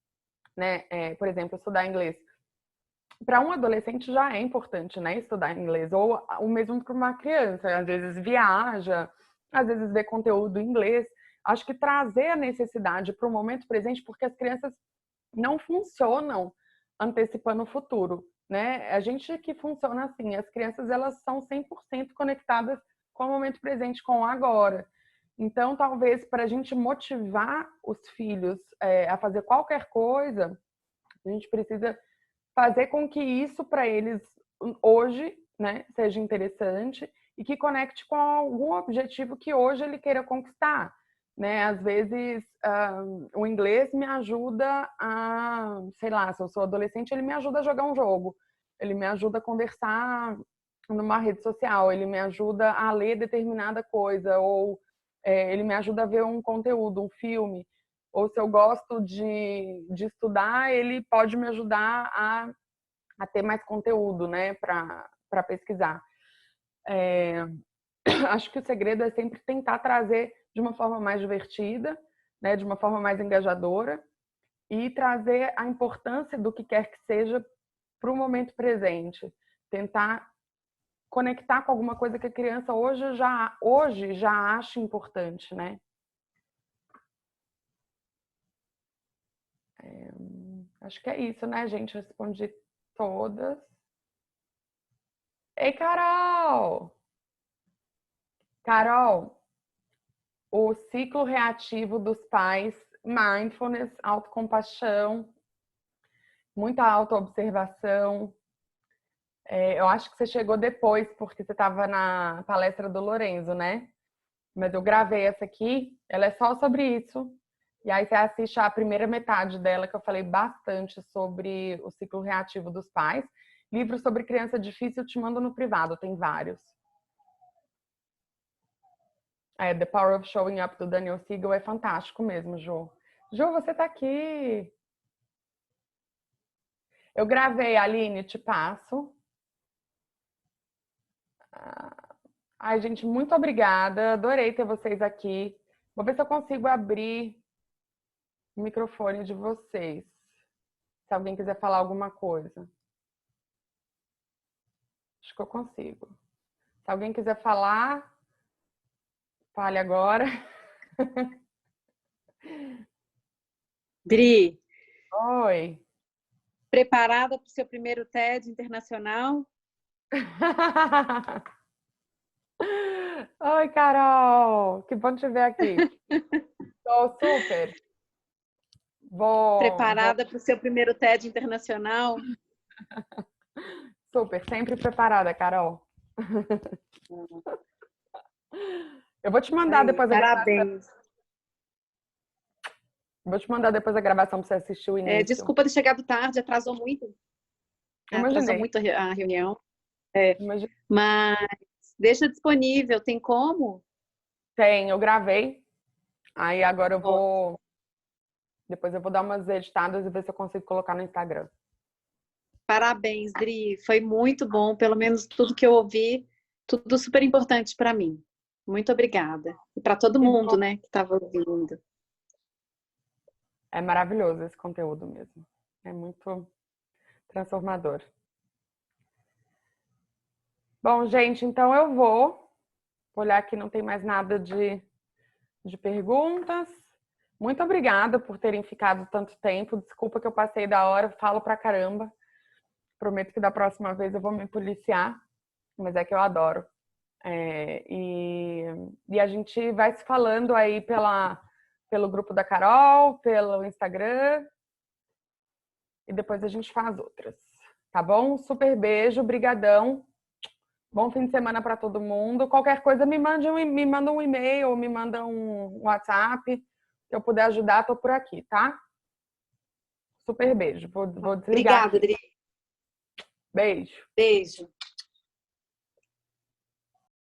né, por exemplo, estudar inglês, para um adolescente já é importante, né, estudar inglês, ou o mesmo para uma criança, às vezes viaja, às vezes vê conteúdo em inglês. Acho que trazer a necessidade para o momento presente, porque as crianças não funcionam antecipando o futuro, né? A gente que funciona assim, as crianças elas são 100% conectadas com o momento presente, com o agora. Então, talvez para a gente motivar os filhos a fazer qualquer coisa, a gente precisa fazer com que isso para eles hoje, né, seja interessante e que conecte com algum objetivo que hoje ele queira conquistar, né? Às vezes o inglês me ajuda a, sei lá, se eu sou adolescente, ele me ajuda a jogar um jogo, ele me ajuda a conversar numa rede social, ele me ajuda a ler determinada coisa, ou ele me ajuda a ver um conteúdo, um filme. Ou se eu gosto de estudar, ele pode me ajudar a ter mais conteúdo, né, para pesquisar. Acho que o segredo é sempre tentar trazer de uma forma mais divertida, né, de uma forma mais engajadora, e trazer a importância do que quer que seja para o momento presente. Tentar conectar com alguma coisa que a criança hoje já acha importante, né? Acho que é isso, né, gente? Respondi todas. Ei, Carol! Carol, o ciclo reativo dos pais, mindfulness, autocompaixão, muita autoobservação, Eu acho que você chegou depois, porque você estava na palestra do Lorenzo, né? Mas eu gravei essa aqui, ela é só sobre isso. E aí você assiste a primeira metade dela, que eu falei bastante sobre o ciclo reativo dos pais. Livro sobre criança difícil eu te mando no privado, tem vários. The Power of Showing Up, do Daniel Siegel, é fantástico mesmo, Jô. Jô, você tá aqui. Eu gravei, Aline, te passo. Ai, gente, muito obrigada. Adorei ter vocês aqui. Vou ver se eu consigo abrir o microfone de vocês. Se alguém quiser falar alguma coisa. Acho que eu consigo. Se alguém quiser falar, fale agora. Dri, Oi. preparada para o seu primeiro TED internacional? Oi, Carol. Que bom te ver aqui. Estou super. Preparada para o seu primeiro TED internacional? Super, sempre preparada, Carol. Eu vou te mandar depois a gravação. Parabéns. Vou te mandar depois a gravação para você assistir o início. Desculpa ter chegado tarde, atrasou muito. Atrasou muito a reunião. Mas deixa disponível, tem como? Tem, eu gravei. Aí agora eu vou... Depois eu vou dar umas editadas e ver se eu consigo colocar no Instagram. Parabéns, Dri. Foi muito bom, pelo menos tudo que eu ouvi, tudo super importante para mim. Muito obrigada. E para todo mundo, né, que estava ouvindo. É maravilhoso esse conteúdo mesmo. É muito transformador. Bom, gente, então eu vou olhar aqui, não tem mais nada de perguntas. Muito obrigada por terem ficado tanto tempo. Desculpa que eu passei da hora, falo pra caramba. Prometo que da próxima vez eu vou me policiar, mas é que eu adoro. E a gente vai se falando aí pelo grupo da Carol, pelo Instagram, e depois a gente faz outras, tá bom? Super beijo, brigadão. Bom fim de semana para todo mundo. Qualquer coisa, me manda um e-mail, me manda um WhatsApp, que eu puder ajudar, tô por aqui, tá? Super beijo. Vou desligar. Obrigada, Adri. Beijo. Beijo.